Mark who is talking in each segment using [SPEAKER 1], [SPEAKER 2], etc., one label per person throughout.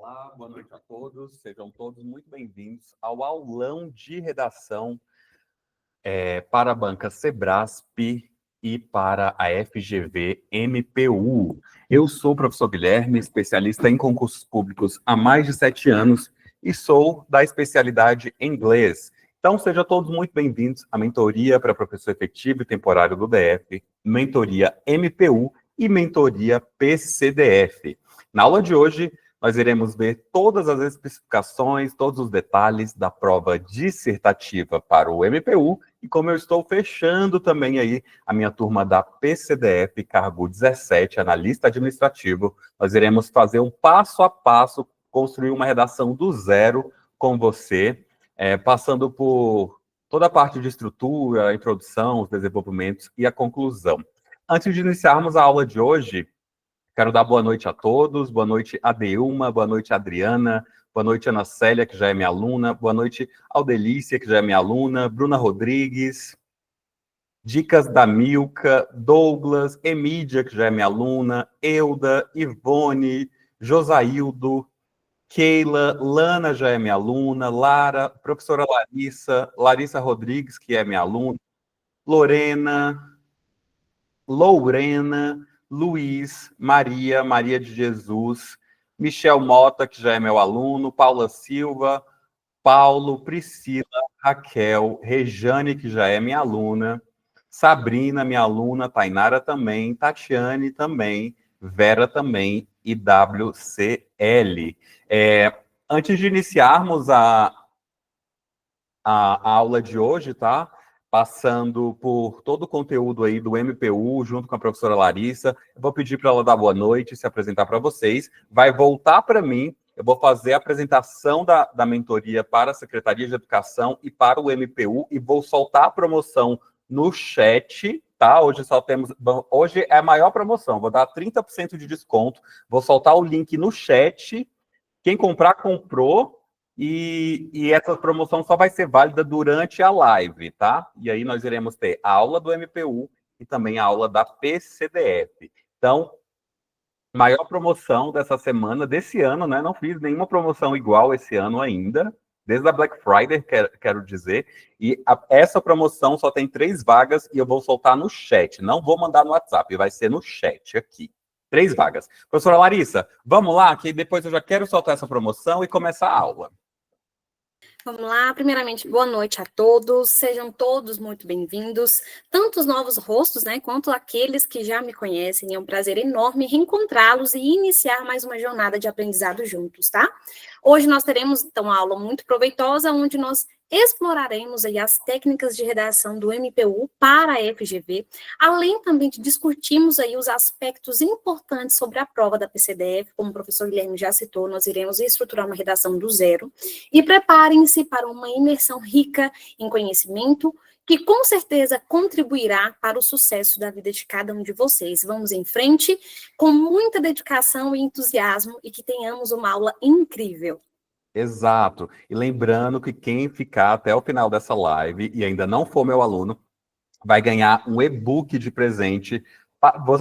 [SPEAKER 1] Olá, boa noite a todos. Sejam todos muito bem-vindos ao aulão de redação para a banca Sebrasp e para a FGV MPU. Eu sou o professor Guilherme, especialista em concursos públicos há mais de 7 anos e sou da especialidade em inglês. Então, sejam todos muito bem-vindos à mentoria para professor efetivo e temporário do DF, mentoria MPU e mentoria PCDF. Na aula de hoje, nós iremos ver todas as especificações, todos os detalhes da prova dissertativa para o MPU e como eu estou fechando também aí a minha turma da PCDF, cargo 17, analista administrativo, nós iremos fazer um passo a passo, construir uma redação do zero com você, passando por toda a parte de estrutura, a introdução, os desenvolvimentos e a conclusão. Antes de iniciarmos a aula de hoje, quero dar boa noite a todos, boa noite a Deilma, boa noite a Adriana, boa noite a Ana Célia, que já é minha aluna, boa noite ao Delícia, que já é minha aluna, Bruna Rodrigues, Dicas da Milka, Douglas, Emídia, que já é minha aluna, Euda, Ivone, Josaildo, Keila, Lana já é minha aluna, Lara, professora Larissa, Larissa Rodrigues, que é minha aluna, Lorena, Luiz, Maria, Maria de Jesus, Michel Mota, que já é meu aluno, Paula Silva, Paulo, Priscila, Raquel, Rejane, que já é minha aluna, Sabrina, minha aluna, Tainara também, Tatiane também, Vera também e WCL. Antes de iniciarmos a aula de hoje, tá? Passando por todo o conteúdo aí do MPU, junto com a professora Larissa. Eu vou pedir para ela dar boa noite, se apresentar para vocês. Vai voltar para mim, eu vou fazer a apresentação da mentoria para a Secretaria de Educação e para o MPU, e vou soltar a promoção no chat, tá? Hoje é a maior promoção, vou dar 30% de desconto, vou soltar o link no chat. Quem comprar, comprou. E essa promoção só vai ser válida durante a live, tá? E aí nós iremos ter a aula do MPU e também a aula da PCDF. Então, maior promoção dessa semana, desse ano, né? Não fiz nenhuma promoção igual esse ano ainda, desde a Black Friday, quero dizer. E essa promoção só tem 3 vagas e eu vou soltar no chat. Não vou mandar no WhatsApp, vai ser no chat aqui. 3 vagas. Professora Larissa, vamos lá, que depois eu já quero soltar essa promoção e começar a aula.
[SPEAKER 2] Vamos lá, primeiramente, boa noite a todos, sejam todos muito bem-vindos, tanto os novos rostos, né, quanto aqueles que já me conhecem, é um prazer enorme reencontrá-los e iniciar mais uma jornada de aprendizado juntos, tá? Hoje nós teremos, então, uma aula muito proveitosa, onde nós exploraremos aí as técnicas de redação do MPU para a FGV, além também de discutirmos aí os aspectos importantes sobre a prova da PCDF, como o professor Guilherme já citou, nós iremos estruturar uma redação do zero, e preparem-se para uma imersão rica em conhecimento, que com certeza contribuirá para o sucesso da vida de cada um de vocês. Vamos em frente, com muita dedicação e entusiasmo, e que tenhamos uma aula incrível.
[SPEAKER 1] Exato. E lembrando que quem ficar até o final dessa live e ainda não for meu aluno, vai ganhar um e-book de presente.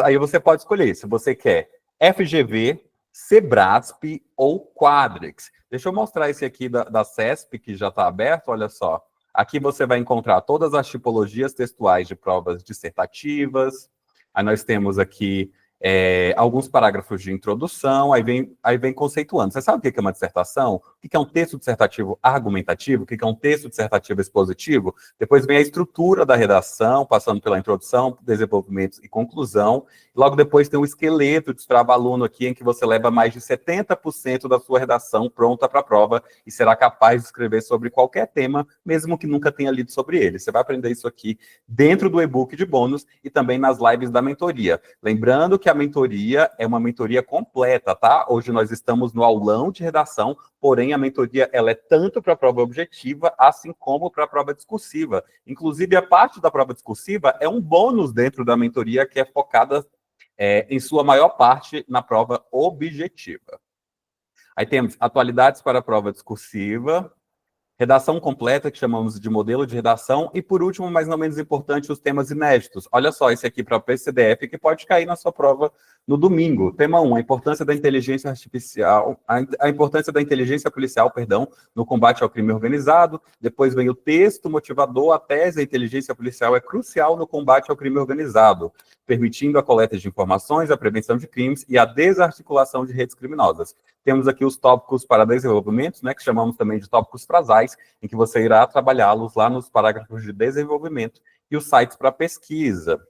[SPEAKER 1] Aí você pode escolher se você quer FGV, Sebrasp ou Quadrix. Deixa eu mostrar esse aqui da CESP, que já está aberto, olha só. Aqui você vai encontrar todas as tipologias textuais de provas dissertativas. Aí nós temos aqui alguns parágrafos de introdução, aí vem conceituando. Você sabe o que é uma dissertação? O que é um texto dissertativo argumentativo? O que é um texto dissertativo expositivo? Depois vem a estrutura da redação, passando pela introdução, desenvolvimento e conclusão. Logo depois tem o esqueleto de trava-aluno aqui, em que você leva mais de 70% da sua redação pronta para a prova e será capaz de escrever sobre qualquer tema, mesmo que nunca tenha lido sobre ele. Você vai aprender isso aqui dentro do e-book de bônus e também nas lives da mentoria. Lembrando que a mentoria é uma mentoria completa, tá? Hoje nós estamos no aulão de redação, porém a mentoria ela é tanto para a prova objetiva, assim como para a prova discursiva. Inclusive, a parte da prova discursiva é um bônus dentro da mentoria que é focada, em sua maior parte, na prova objetiva. Aí temos atualidades para a prova discursiva, Redação completa, que chamamos de modelo de redação. E, por último, mas não menos importante, os temas inéditos. Olha só, esse aqui para o PCDF, que pode cair na sua prova no domingo. Tema 1, a importância da inteligência artificial, a importância da inteligência policial, perdão, no combate ao crime organizado. Depois vem o texto motivador, a tese, a inteligência policial é crucial no combate ao crime organizado, permitindo a coleta de informações, a prevenção de crimes e a desarticulação de redes criminosas. Temos aqui os tópicos para desenvolvimento, né, que chamamos também de tópicos frasais, em que você irá trabalhá-los lá nos parágrafos de desenvolvimento e os sites para pesquisa.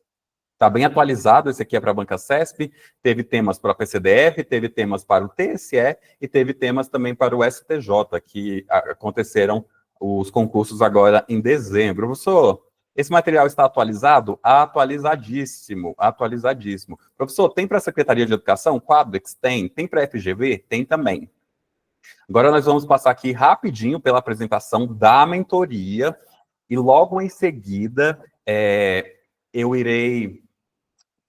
[SPEAKER 1] Está bem atualizado, esse aqui é para a Banca CESP, teve temas para a PCDF, teve temas para o TSE e teve temas também para o STJ, que aconteceram os concursos agora em dezembro. Professor, esse material está atualizado? Atualizadíssimo, atualizadíssimo. Professor, tem para a Secretaria de Educação? Quadrex? Tem para a FGV? Tem também. Agora nós vamos passar aqui rapidinho pela apresentação da mentoria e logo em seguida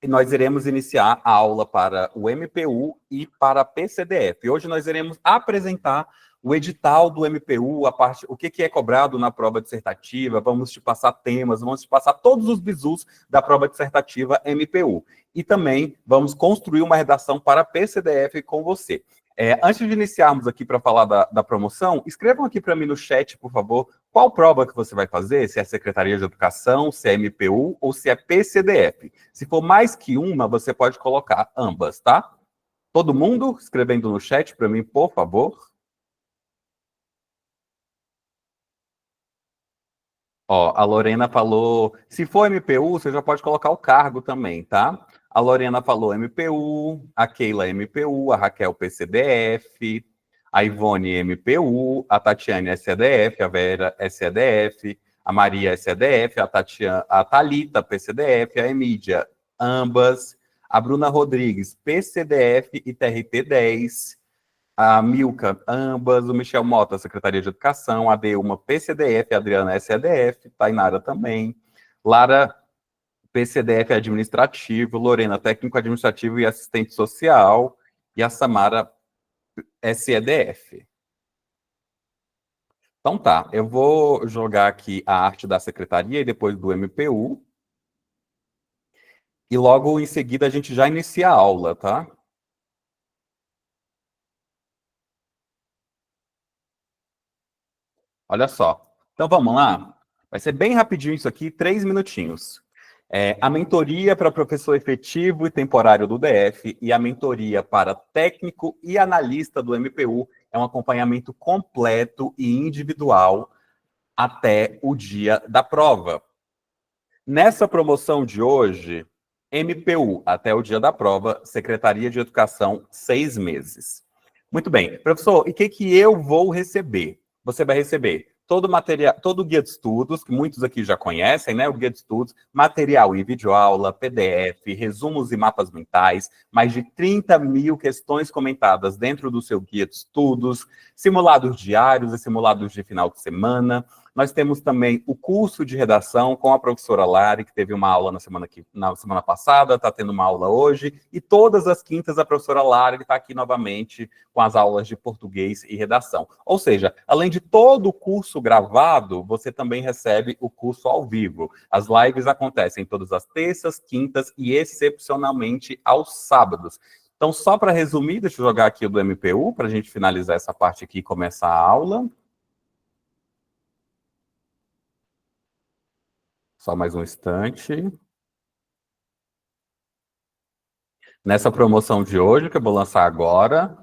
[SPEAKER 1] nós iremos iniciar a aula para o MPU e para a PCDF. Hoje nós iremos apresentar o edital do MPU, o que é cobrado na prova dissertativa, vamos te passar temas, vamos te passar todos os bizus da prova dissertativa MPU. E também vamos construir uma redação para a PCDF com você. Antes de iniciarmos aqui para falar da promoção, escrevam aqui para mim no chat, por favor, qual prova que você vai fazer, se é Secretaria de Educação, se é MPU ou se é PCDF. Se for mais que uma, você pode colocar ambas, tá? Todo mundo escrevendo no chat para mim, por favor. Ó, a Lorena falou, se for MPU, você já pode colocar o cargo também, tá? A Lorena falou MPU, a Keila MPU, a Raquel PCDF, a Ivone MPU, a Tatiane SEDF, a Vera SEDF, a Maria SEDF, a Thalita PCDF, a Emídia, ambas, a Bruna Rodrigues PCDF e TRT 10, a Milka, ambas, o Michel Mota, Secretaria de Educação, a Deuma, PCDF, a Adriana SEDF, Tainara também, Lara, PCDF Administrativo, Lorena, Técnico Administrativo e Assistente Social, e a Samara, SEDF. Então tá, eu vou jogar aqui a arte da Secretaria e depois do MPU, e logo em seguida a gente já inicia a aula, tá? Olha só. Então vamos lá? Vai ser bem rapidinho isso aqui, 3 minutinhos. A mentoria para professor efetivo e temporário do DF e a mentoria para técnico e analista do MPU é um acompanhamento completo e individual até o dia da prova. Nessa promoção de hoje, MPU até o dia da prova, Secretaria de Educação, 6 meses. Muito bem. Professor, e o que eu vou receber? Você vai receber todo o material, todo o guia de estudos, que muitos aqui já conhecem, né? O guia de estudos, material em videoaula, PDF, resumos e mapas mentais, mais de 30 mil questões comentadas dentro do seu guia de estudos, simulados diários e simulados de final de semana. Nós temos também o curso de redação com a professora Lari, que teve uma aula na semana passada, está tendo uma aula hoje, e todas as quintas a professora Lari está aqui novamente com as aulas de português e redação. Ou seja, além de todo o curso gravado, você também recebe o curso ao vivo. As lives acontecem todas as terças, quintas e excepcionalmente aos sábados. Então, só para resumir, deixa eu jogar aqui o do MPU, para a gente finalizar essa parte aqui e começar a aula. Só mais um instante. Nessa promoção de hoje, que eu vou lançar agora,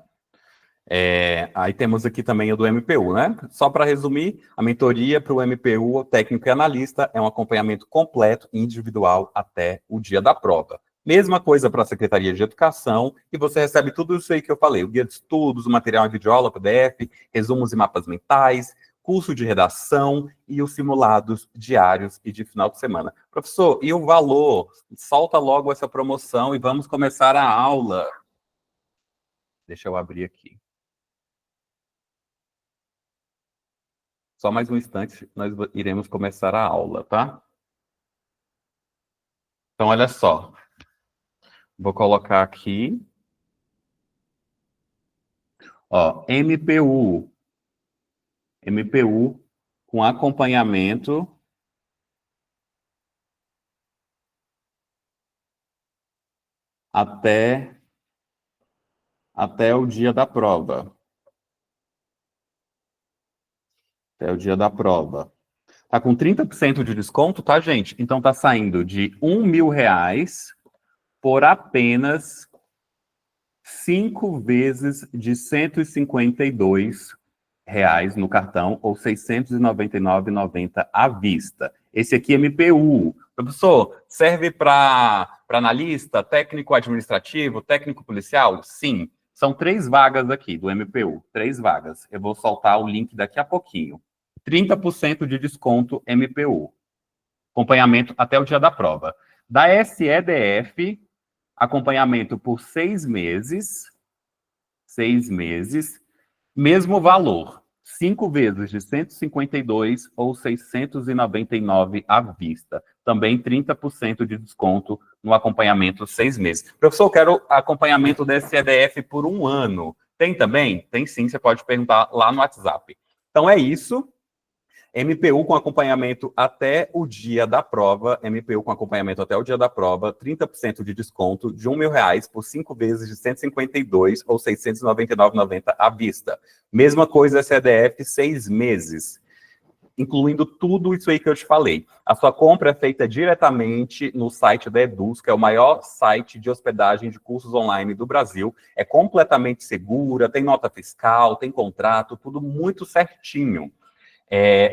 [SPEAKER 1] aí temos aqui também o do MPU, né? Só para resumir, a mentoria para o MPU, técnico e analista, é um acompanhamento completo e individual até o dia da prova. Mesma coisa para a Secretaria de Educação, e você recebe tudo isso aí que eu falei, o guia de estudos, o material em videoaula, PDF, resumos e mapas mentais, curso de redação e os simulados diários e de final de semana. Professor, e o valor? Solta logo essa promoção e vamos começar a aula. Deixa eu abrir aqui. Só mais um instante, nós iremos começar a aula, tá? Então, olha só. Vou colocar aqui. Ó, MPU. MPU com acompanhamento até o dia da prova. Até o dia da prova. Tá com 30% de desconto, tá, gente? Então tá saindo de R$ 1.000 por apenas 5 vezes de R$ 152 no cartão, ou R$ 699,90 à vista. Esse aqui é MPU. Professor, serve para analista, técnico administrativo, técnico policial? Sim. São 3 vagas aqui do MPU. 3 vagas. Eu vou soltar o link daqui a pouquinho. 30% de desconto MPU. Acompanhamento até o dia da prova. Da SEDF, acompanhamento por 6 meses. 6 meses. Mesmo valor. 5 vezes de 152 ou 699 à vista. Também 30% de desconto no acompanhamento 6 meses. Professor, eu quero acompanhamento da SEDF por 1 ano. Tem também? Tem sim, você pode perguntar lá no WhatsApp. Então é isso. MPU com acompanhamento até o dia da prova, MPU com acompanhamento até o dia da prova, 30% de desconto de R$ 1.000 por 5 vezes de 152 ou 699,90 à vista. Mesma coisa CDF, 6 meses, incluindo tudo isso aí que eu te falei. A sua compra é feita diretamente no site da Eduz, que é o maior site de hospedagem de cursos online do Brasil. É completamente segura, tem nota fiscal, tem contrato, tudo muito certinho.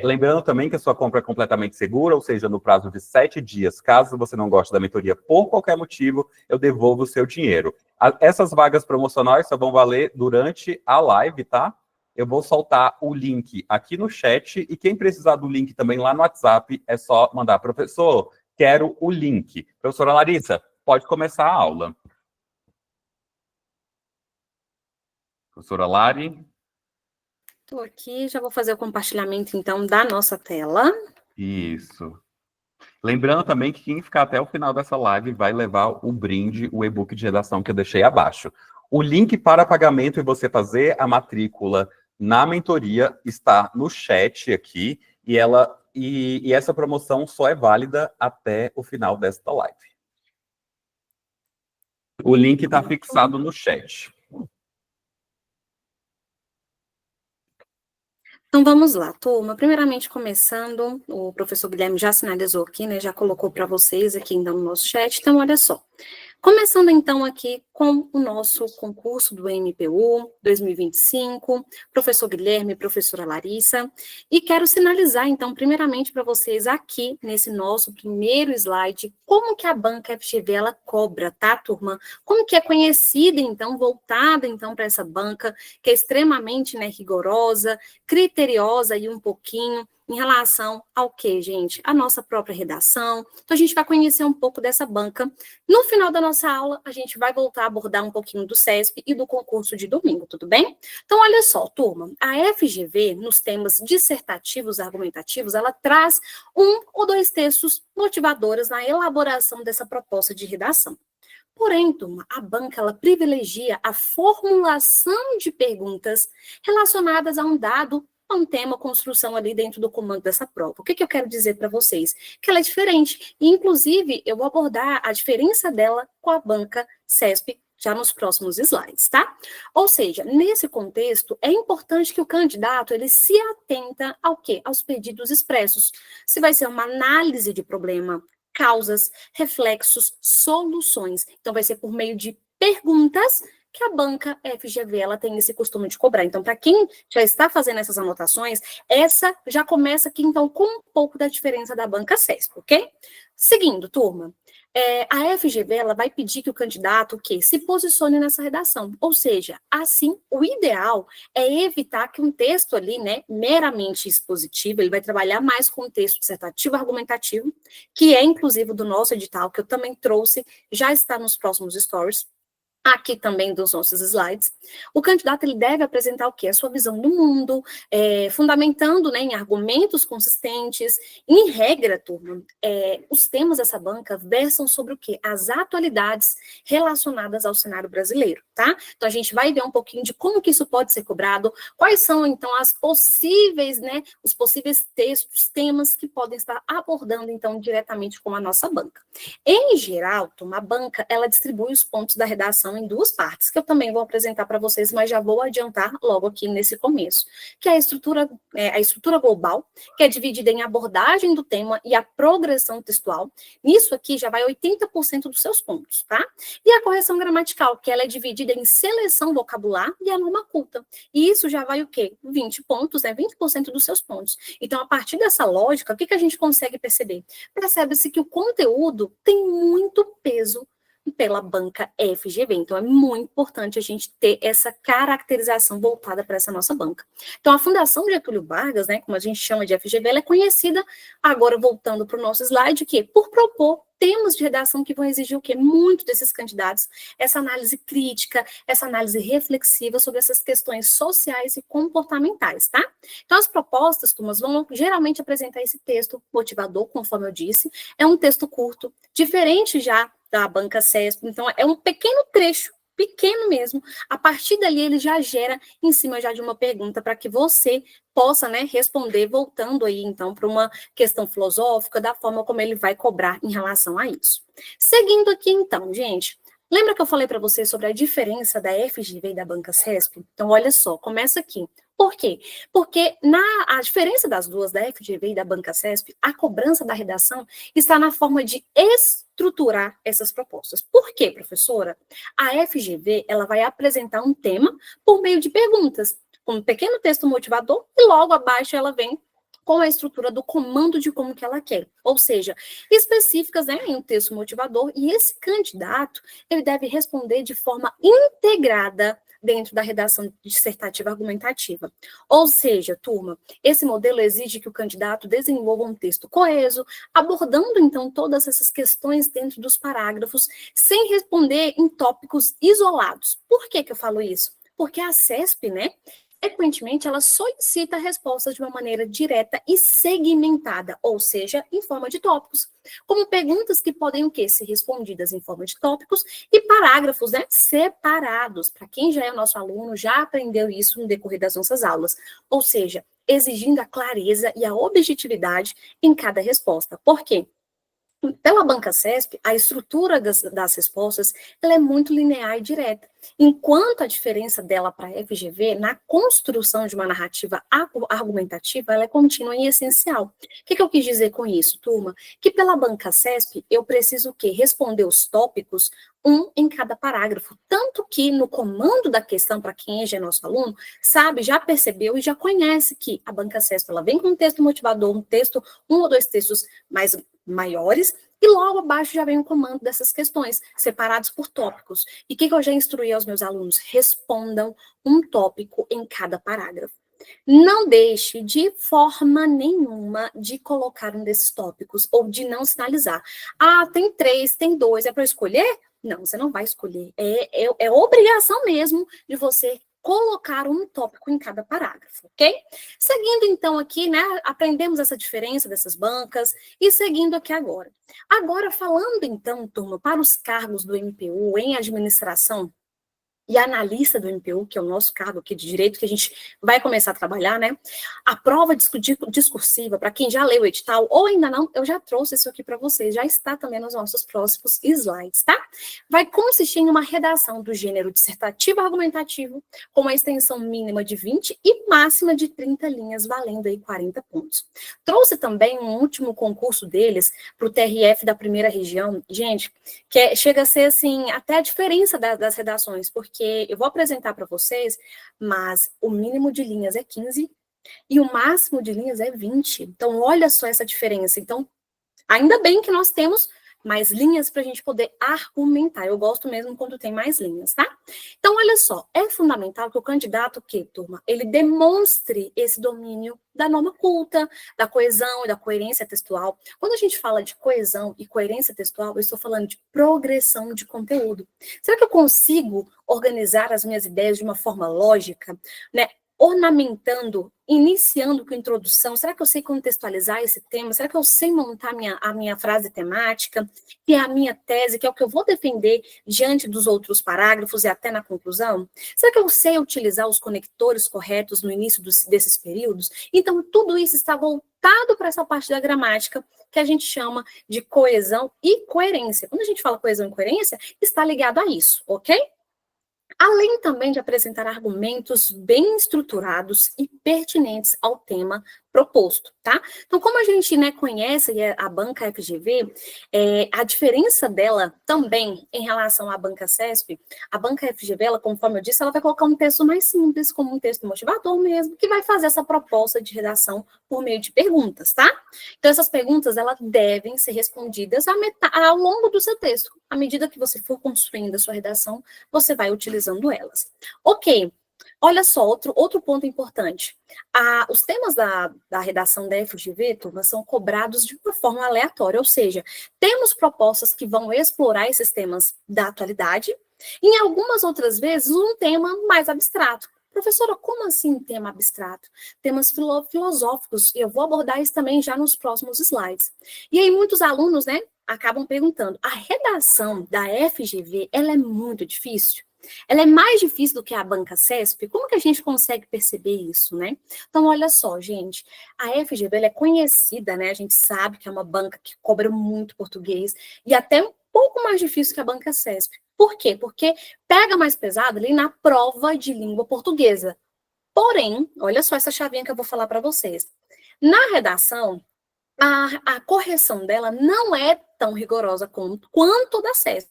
[SPEAKER 1] Lembrando também que a sua compra é completamente segura, ou seja, no prazo de 7 dias, caso você não goste da mentoria por qualquer motivo, eu devolvo o seu dinheiro. Essas vagas promocionais só vão valer durante a live, tá? Eu vou soltar o link aqui no chat, e quem precisar do link também lá no WhatsApp, é só mandar, professor, quero o link. Professora Larissa, pode começar a aula. Professora Lari.
[SPEAKER 2] Estou aqui, já vou fazer o compartilhamento, então, da nossa tela.
[SPEAKER 1] Isso. Lembrando também que quem ficar até o final dessa live vai levar o brinde, o e-book de redação que eu deixei abaixo. O link para pagamento e você fazer a matrícula na mentoria está no chat aqui, e essa promoção só é válida até o final desta live. O link está fixado no chat.
[SPEAKER 2] Então, vamos lá, turma. Primeiramente, começando, o professor Guilherme já sinalizou aqui, né, já colocou para vocês aqui então, no nosso chat. Então, olha só. Começando, então, aqui com o nosso concurso do MPU 2025, professor Guilherme, professora Larissa, e quero sinalizar, então, primeiramente para vocês aqui, nesse nosso primeiro slide, como que a banca FGV, ela cobra, tá, turma? Como que é conhecida, então, voltada, então, para essa banca, que é extremamente, né, rigorosa, criteriosa e um pouquinho, em relação ao quê, gente? A nossa própria redação. Então, a gente vai conhecer um pouco dessa banca. No final da nossa aula, a gente vai voltar a abordar um pouquinho do CESP e do concurso de domingo, tudo bem? Então, olha só, turma, a FGV, nos temas dissertativos, argumentativos, ela traz 1 ou 2 textos motivadores na elaboração dessa proposta de redação. Porém, turma, a banca, ela privilegia a formulação de perguntas relacionadas a um dado, a um tema, construção ali dentro do comando dessa prova. O que eu quero dizer para vocês? Que ela é diferente. E, inclusive, eu vou abordar a diferença dela com a banca CESP já nos próximos slides, tá? Ou seja, nesse contexto, é importante que o candidato, ele se atenta ao quê? Aos pedidos expressos. Se vai ser uma análise de problema, causas, reflexos, soluções. Então, vai ser por meio de perguntas que a banca FGV, ela tem esse costume de cobrar. Então, para quem já está fazendo essas anotações, essa já começa aqui, então, com um pouco da diferença da banca CESP, ok? Seguindo, turma, a FGV, ela vai pedir que o candidato, se posicione nessa redação. Ou seja, assim, o ideal é evitar que um texto ali, né, meramente expositivo, ele vai trabalhar mais com um texto dissertativo argumentativo, que é, inclusive, do nosso edital, que eu também trouxe, já está nos próximos stories. aqui também dos nossos slides, o candidato ele deve apresentar o quê? A sua visão do mundo, fundamentando, né, em argumentos consistentes. Em regra, turma, os temas dessa banca versam sobre o quê? As atualidades relacionadas ao cenário brasileiro, tá? Então, a gente vai ver um pouquinho de como que isso pode ser cobrado, quais são, então, as possíveis, né, os possíveis textos, temas que podem estar abordando, então, diretamente com a nossa banca. Em geral, turma, a banca, ela distribui os pontos da redação em duas partes, que eu também vou apresentar para vocês, mas já vou adiantar logo aqui nesse começo, que é a estrutura global, que é dividida em abordagem do tema e a progressão textual. Nisso aqui já vai 80% dos seus pontos, tá? E a correção gramatical, que ela é dividida em seleção vocabular e a norma culta. E isso já vai o quê? 20 pontos, né? 20% dos seus pontos. Então, a partir dessa lógica, o que a gente consegue perceber? Percebe-se que o conteúdo tem muito peso pela banca FGV. Então, é muito importante a gente ter essa caracterização voltada para essa nossa banca. Então, a Fundação Getúlio Vargas, né, como a gente chama de FGV, ela é conhecida, agora voltando para o nosso slide, que por propor temas de redação que vão exigir o quê? Muito desses candidatos, essa análise crítica, essa análise reflexiva sobre essas questões sociais e comportamentais, tá? Então, as propostas, turmas, vão geralmente apresentar esse texto motivador, conforme eu disse, é um texto curto, diferente já da banca CESP, então é um pequeno trecho, pequeno mesmo, a partir dali ele já gera em cima já de uma pergunta para que você possa, né, responder, voltando aí então para uma questão filosófica, da forma como ele vai cobrar em relação a isso. Seguindo aqui então, gente, lembra que eu falei para vocês sobre a diferença da FGV e da banca CESP? Então olha só, começa aqui. Por quê? Porque a diferença das duas, da FGV e da banca CESP, a cobrança da redação está na forma de estruturar essas propostas. Por quê, professora? A FGV, ela vai apresentar um tema por meio de perguntas, um pequeno texto motivador, e logo abaixo ela vem com a estrutura do comando de como que ela quer, ou seja, específicas, né, em um texto motivador, e esse candidato, ele deve responder de forma integrada dentro da redação dissertativa argumentativa. Ou seja, turma, esse modelo exige que o candidato desenvolva um texto coeso, abordando, então, todas essas questões dentro dos parágrafos, sem responder em tópicos isolados. Por que eu falo isso? Porque a CESP, né, frequentemente, ela solicita respostas de uma maneira direta e segmentada, ou seja, em forma de tópicos, como perguntas que podem o quê? Ser respondidas em forma de tópicos e parágrafos, né, separados. Para quem já é nosso aluno, já aprendeu isso no decorrer das nossas aulas, ou seja, exigindo a clareza e a objetividade em cada resposta. Por quê? Pela banca CESP, a estrutura das respostas ela é muito linear e direta, enquanto a diferença dela para a FGV, na construção de uma narrativa argumentativa, ela é contínua e essencial. O que eu quis dizer com isso, turma? Que pela banca CESP, eu preciso o quê? Responder os tópicos, um em cada parágrafo, tanto que no comando da questão, para quem já é nosso aluno, sabe, já percebeu e já conhece que a banca CESP, ela vem com um texto motivador, um ou dois textos mais maiores, e logo abaixo já vem o comando dessas questões, separados por tópicos. E o que eu já instruí aos meus alunos? Respondam um tópico em cada parágrafo. Não deixe de forma nenhuma de colocar um desses tópicos, ou de não sinalizar. Ah, tem 3, tem 2, é para eu escolher? Não, você não vai escolher. É obrigação mesmo de você colocar um tópico em cada parágrafo, ok? Seguindo, então, aqui, né, aprendemos essa diferença dessas bancas, e seguindo aqui agora. Agora, falando, então, turma, para os cargos do MPU em administração, e analista do MPU, que é o nosso cargo aqui de direito, que a gente vai começar a trabalhar, né? A prova discursiva, para quem já leu o edital, ou ainda não, eu já trouxe isso aqui para vocês, já está também nos nossos próximos slides, tá? Vai consistir em uma redação do gênero dissertativo argumentativo, com uma extensão mínima de 20 e máxima de 30 linhas, valendo aí 40 pontos. Trouxe também um último concurso deles, para o TRF da primeira região, gente, que chega a ser, assim, até a diferença das redações, porque eu vou apresentar para vocês, mas o mínimo de linhas é 15 e o máximo de linhas é 20. Então, olha só essa diferença. Então, ainda bem que nós temos mais linhas para a gente poder argumentar. Eu gosto mesmo quando tem mais linhas, tá? Então, olha só, é fundamental que o candidato, turma, ele demonstre esse domínio da norma culta, da coesão e da coerência textual. Quando a gente fala de coesão e coerência textual, eu estou falando de progressão de conteúdo. Será que eu consigo organizar as minhas ideias de uma forma lógica, né? Ornamentando, iniciando com introdução, será que eu sei contextualizar esse tema? Será que eu sei montar a minha frase temática, que é a minha tese, que é o que eu vou defender diante dos outros parágrafos e até na conclusão? Será que eu sei utilizar os conectores corretos no início desses períodos? Então, tudo isso está voltado para essa parte da gramática que a gente chama de coesão e coerência. Quando a gente fala coesão e coerência, está ligado a isso, ok? Além também de apresentar argumentos bem estruturados e pertinentes ao tema proposto, tá? Então, como a gente, né, conhece a banca FGV, a diferença dela também em relação à banca CESP, a banca FGV, ela, conforme eu disse, ela vai colocar um texto mais simples, como um texto motivador mesmo, que vai fazer essa proposta de redação por meio de perguntas, tá? Então, essas perguntas, elas devem ser respondidas ao longo do seu texto. À medida que você for construindo a sua redação, você vai utilizando elas. Ok. Olha só, outro ponto importante. Os temas da redação da FGV, turma, são cobrados de uma forma aleatória, ou seja, temos propostas que vão explorar esses temas da atualidade, e em algumas outras vezes um tema mais abstrato. Professora, como assim tema abstrato? Temas filosóficos, e eu vou abordar isso também já nos próximos slides. E aí muitos alunos, né, acabam perguntando, a redação da FGV, ela é muito difícil? Ela é mais difícil do que a banca CESP? Como que a gente consegue perceber isso, né? Então, olha só, gente, a FGV, ela é conhecida, né? A gente sabe que é uma banca que cobra muito português e até um pouco mais difícil que a banca CESP. Por quê? Porque pega mais pesado ali na prova de língua portuguesa. Porém, olha só essa chavinha que eu vou falar para vocês. Na redação, a correção dela não é tão rigorosa quanto da CESP.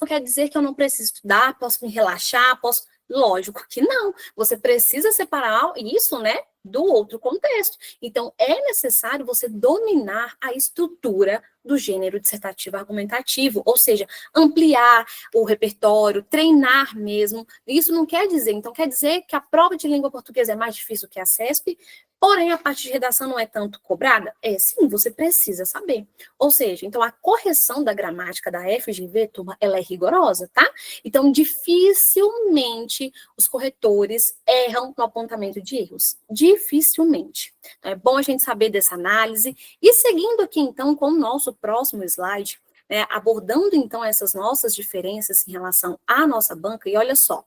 [SPEAKER 2] Não quer dizer que eu não preciso estudar, posso me relaxar, posso... Lógico que não. Você precisa separar isso, né, do outro contexto. Então, é necessário você dominar a estrutura do gênero dissertativo argumentativo, ou seja, ampliar o repertório, treinar mesmo. Isso não quer dizer, então quer dizer que a prova de língua portuguesa é mais difícil que a CESP, porém a parte de redação não é tanto cobrada? Sim, você precisa saber. Ou seja, então a correção da gramática da FGV, turma, ela é rigorosa, tá? Então, dificilmente os corretores erram no apontamento de erros. Dificilmente. Então, é bom a gente saber dessa análise. E seguindo aqui, então, com o nosso próximo slide, né, abordando, então, essas nossas diferenças em relação à nossa banca, e olha só.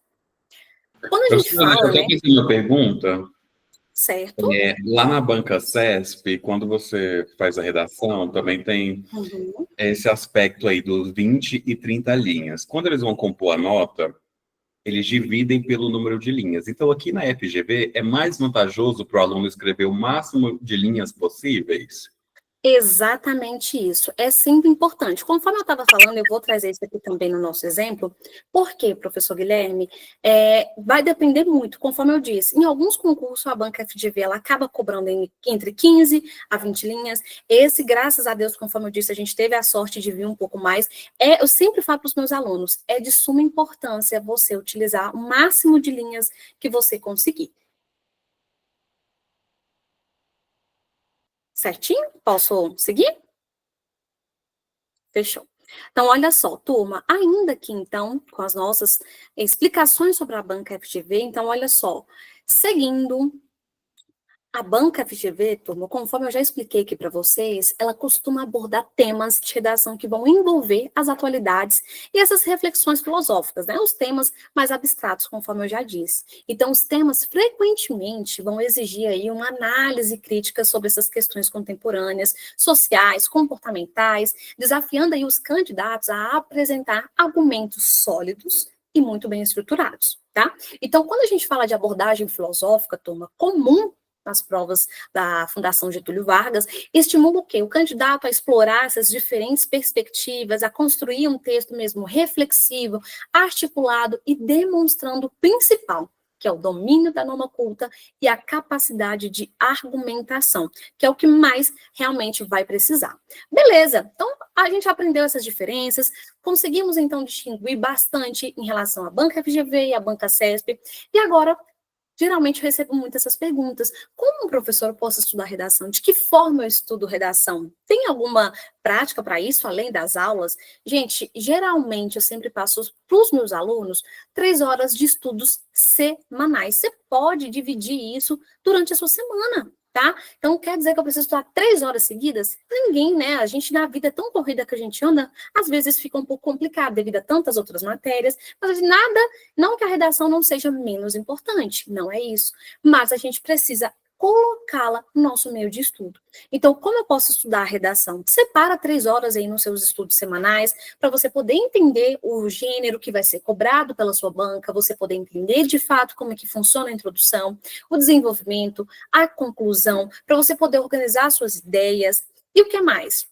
[SPEAKER 2] Quando a gente fala, né?
[SPEAKER 1] Eu tenho uma pergunta.
[SPEAKER 2] Certo.
[SPEAKER 1] Lá na banca CESP, quando você faz a redação, também tem esse aspecto aí dos 20 e 30 linhas. Quando eles vão compor a nota, eles dividem pelo número de linhas. Então, aqui na FGV, é mais vantajoso para o aluno escrever o máximo de linhas possíveis?
[SPEAKER 2] Exatamente isso. É sempre importante. Conforme eu estava falando, eu vou trazer isso aqui também no nosso exemplo. Por quê, professor Guilherme? Vai depender muito, conforme eu disse. Em alguns concursos, a banca FGV ela acaba cobrando entre 15 a 20 linhas. Esse, graças a Deus, conforme eu disse, a gente teve a sorte de vir um pouco mais. Eu sempre falo para os meus alunos, é de suma importância você utilizar o máximo de linhas que você conseguir. Certinho? Posso seguir? Fechou. Então, olha só, turma, ainda aqui, então, com as nossas explicações sobre a banca FGV, então, olha só, seguindo a banca FGV, turma, conforme eu já expliquei aqui para vocês, ela costuma abordar temas de redação que vão envolver as atualidades e essas reflexões filosóficas, né? Os temas mais abstratos, conforme eu já disse. Então, os temas frequentemente vão exigir aí uma análise crítica sobre essas questões contemporâneas, sociais, comportamentais, desafiando aí os candidatos a apresentar argumentos sólidos e muito bem estruturados, tá? Então, quando a gente fala de abordagem filosófica, turma, comum nas provas da Fundação Getúlio Vargas, estimula o quê? O candidato a explorar essas diferentes perspectivas, a construir um texto mesmo reflexivo, articulado e demonstrando o principal, que que é o domínio da norma culta, e a capacidade de argumentação, que é o que mais realmente vai precisar. Beleza, então a gente aprendeu essas diferenças, conseguimos então distinguir bastante em relação à banca FGV e à banca CESP, e agora geralmente eu recebo muitas essas perguntas. Como um professor eu posso estudar redação? De que forma eu estudo redação? Tem alguma prática para isso, além das aulas? Gente, geralmente eu sempre passo para os meus alunos 3 horas de estudos semanais. Você pode dividir isso durante a sua semana, tá? Então, quer dizer que eu preciso estudar 3 horas seguidas? Ninguém, né? A gente, na vida tão corrida que a gente anda, às vezes fica um pouco complicado devido a tantas outras matérias, mas nada, não que a redação não seja menos importante, não é isso, mas a gente precisa colocá-la no nosso meio de estudo. Então, como eu posso estudar a redação? Separa 3 horas aí nos seus estudos semanais, para você poder entender o gênero que vai ser cobrado pela sua banca, você poder entender de fato como é que funciona a introdução, o desenvolvimento, a conclusão, para você poder organizar suas ideias. E o que mais?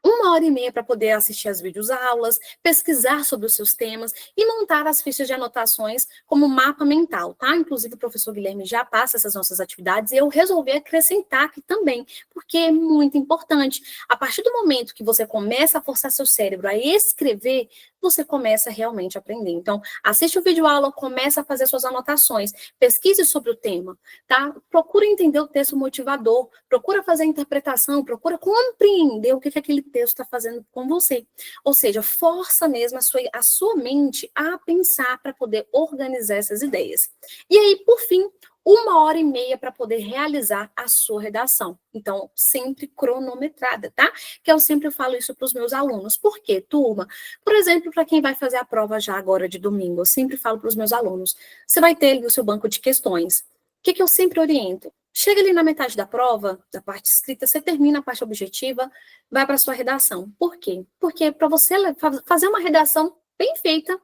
[SPEAKER 2] 1 hora e meia para poder assistir as videoaulas, pesquisar sobre os seus temas e montar as fichas de anotações como mapa mental, tá? Inclusive, o professor Guilherme já passa essas nossas atividades e eu resolvi acrescentar aqui também, porque é muito importante. A partir do momento que você começa a forçar seu cérebro a escrever, você começa realmente a aprender. Então, assiste o videoaula, começa a fazer suas anotações, pesquise sobre o tema, tá? Procura entender o texto motivador, procura fazer a interpretação, procura compreender o que aquele texto está fazendo com você. Ou seja, força mesmo a sua mente a pensar para poder organizar essas ideias. E aí, por fim, 1 hora e meia para poder realizar a sua redação. Então, sempre cronometrada, tá? Que eu sempre falo isso para os meus alunos. Por quê, turma? Por exemplo, para quem vai fazer a prova já agora de domingo, eu sempre falo para os meus alunos, você vai ter ali o seu banco de questões. O que eu sempre oriento? Chega ali na metade da prova, da parte escrita, você termina a parte objetiva, vai para a sua redação. Por quê? Porque para você fazer uma redação bem feita,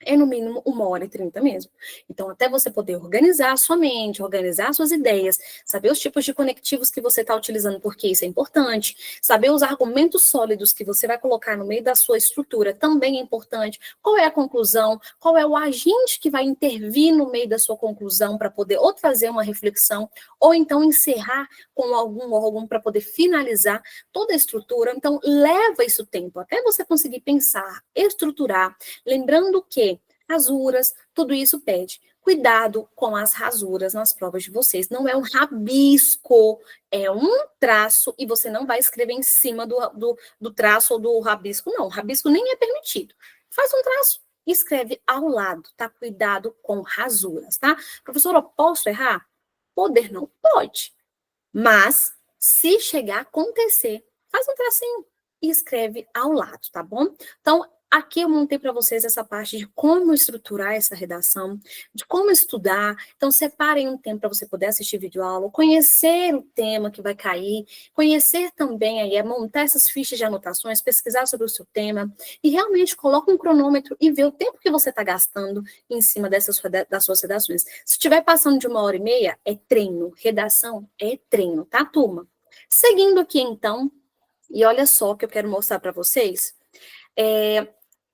[SPEAKER 2] é no mínimo 1 hora e 30 mesmo. Então, até você poder organizar a sua mente, organizar suas ideias, saber os tipos de conectivos que você está utilizando, porque isso é importante, saber os argumentos sólidos que você vai colocar no meio da sua estrutura também é importante, qual é a conclusão, qual é o agente que vai intervir no meio da sua conclusão para poder ou trazer uma reflexão, ou então encerrar com algum órgão para poder finalizar toda a estrutura. Então, leva isso tempo, até você conseguir pensar, estruturar, lembrando que rasuras, tudo isso pede. Cuidado com as rasuras nas provas de vocês. Não é um rabisco, é um traço e você não vai escrever em cima do traço ou do rabisco, não. O rabisco nem é permitido. Faz um traço e escreve ao lado, tá? Cuidado com rasuras, tá? Professora, posso errar? Poder não pode. Mas, se chegar a acontecer, faz um tracinho e escreve ao lado, tá bom? Então, aqui eu montei para vocês essa parte de como estruturar essa redação, de como estudar. Então, separem um tempo para você poder assistir videoaula, conhecer o tema que vai cair, conhecer também aí, montar essas fichas de anotações, pesquisar sobre o seu tema, e realmente coloca um cronômetro e vê o tempo que você está gastando em cima das suas redações. Se estiver passando de 1 hora e meia, é treino. Redação é treino, tá, turma? Seguindo aqui, então, e olha só o que eu quero mostrar para vocês,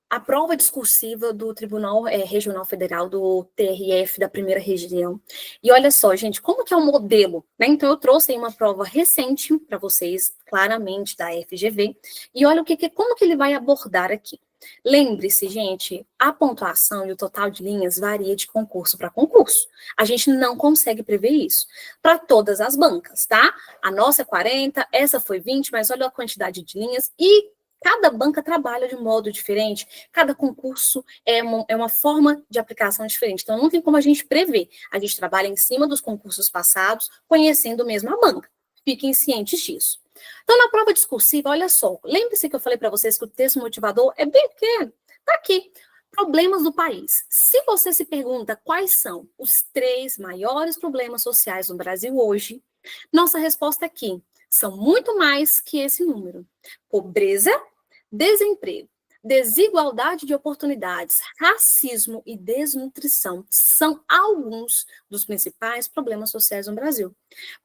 [SPEAKER 2] a prova discursiva do Tribunal Regional Federal, do TRF, da primeira região. E olha só, gente, como que é o modelo, né? Então, eu trouxe aí uma prova recente para vocês, claramente, da FGV, e olha como que ele vai abordar aqui. Lembre-se, gente, a pontuação e o total de linhas varia de concurso para concurso. A gente não consegue prever isso para todas as bancas, tá? A nossa é 40, essa foi 20, mas olha a quantidade de linhas e cada banca trabalha de um modo diferente, cada concurso é uma forma de aplicação diferente. Então, não tem como a gente prever. A gente trabalha em cima dos concursos passados, conhecendo mesmo a banca. Fiquem cientes disso. Então, na prova discursiva, olha só, lembre-se que eu falei para vocês que o texto motivador é bem pequeno. Está aqui. Problemas do país. Se você se pergunta quais são os 3 maiores problemas sociais no Brasil hoje, nossa resposta aqui são muito mais que esse número. Pobreza, desemprego, desigualdade de oportunidades, racismo e desnutrição são alguns dos principais problemas sociais no Brasil.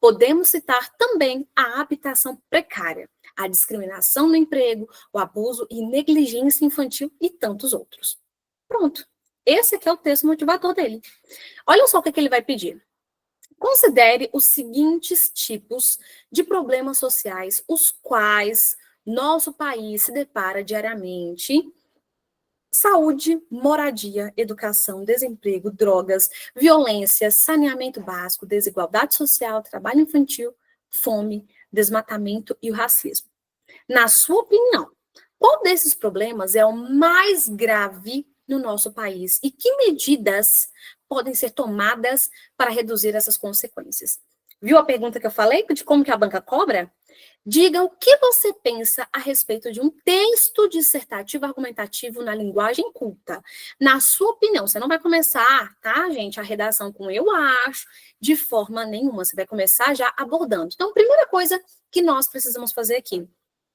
[SPEAKER 2] Podemos citar também a habitação precária, a discriminação no emprego, o abuso e negligência infantil e tantos outros. Pronto. Esse aqui é o texto motivador dele. Olha só o que ele vai pedir. Considere os seguintes tipos de problemas sociais, os quais nosso país se depara diariamente: saúde, moradia, educação, desemprego, drogas, violência, saneamento básico, desigualdade social, trabalho infantil, fome, desmatamento e o racismo. Na sua opinião, qual desses problemas é o mais grave no nosso país e que medidas podem ser tomadas para reduzir essas consequências? Viu a pergunta que eu falei de como que a banca cobra? Diga o que você pensa a respeito de um texto dissertativo argumentativo na linguagem culta. Na sua opinião, você não vai começar, tá, gente, a redação com eu acho, de forma nenhuma. Você vai começar já abordando. Então, primeira coisa que nós precisamos fazer aqui: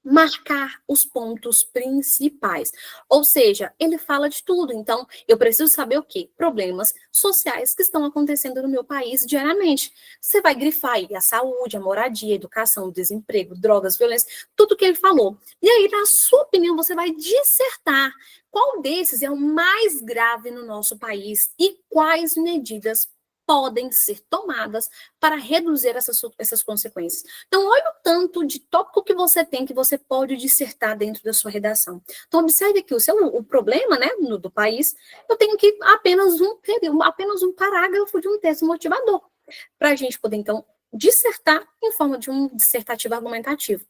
[SPEAKER 2] marcar os pontos principais. Ou seja, ele fala de tudo. Então, eu preciso saber o quê? Problemas sociais que estão acontecendo no meu país diariamente. Você vai grifar aí a saúde, a moradia, a educação, o desemprego, drogas, violência, tudo que ele falou. E aí, na sua opinião, você vai dissertar qual desses é o mais grave no nosso país e quais medidas podem ser tomadas para reduzir essas consequências. Então, olha o tanto de tópico que você tem, que você pode dissertar dentro da sua redação. Então, observe aqui o problema, né, do país. Eu tenho que apenas um parágrafo de um texto motivador, para a gente poder, então, dissertar em forma de um dissertativo argumentativo.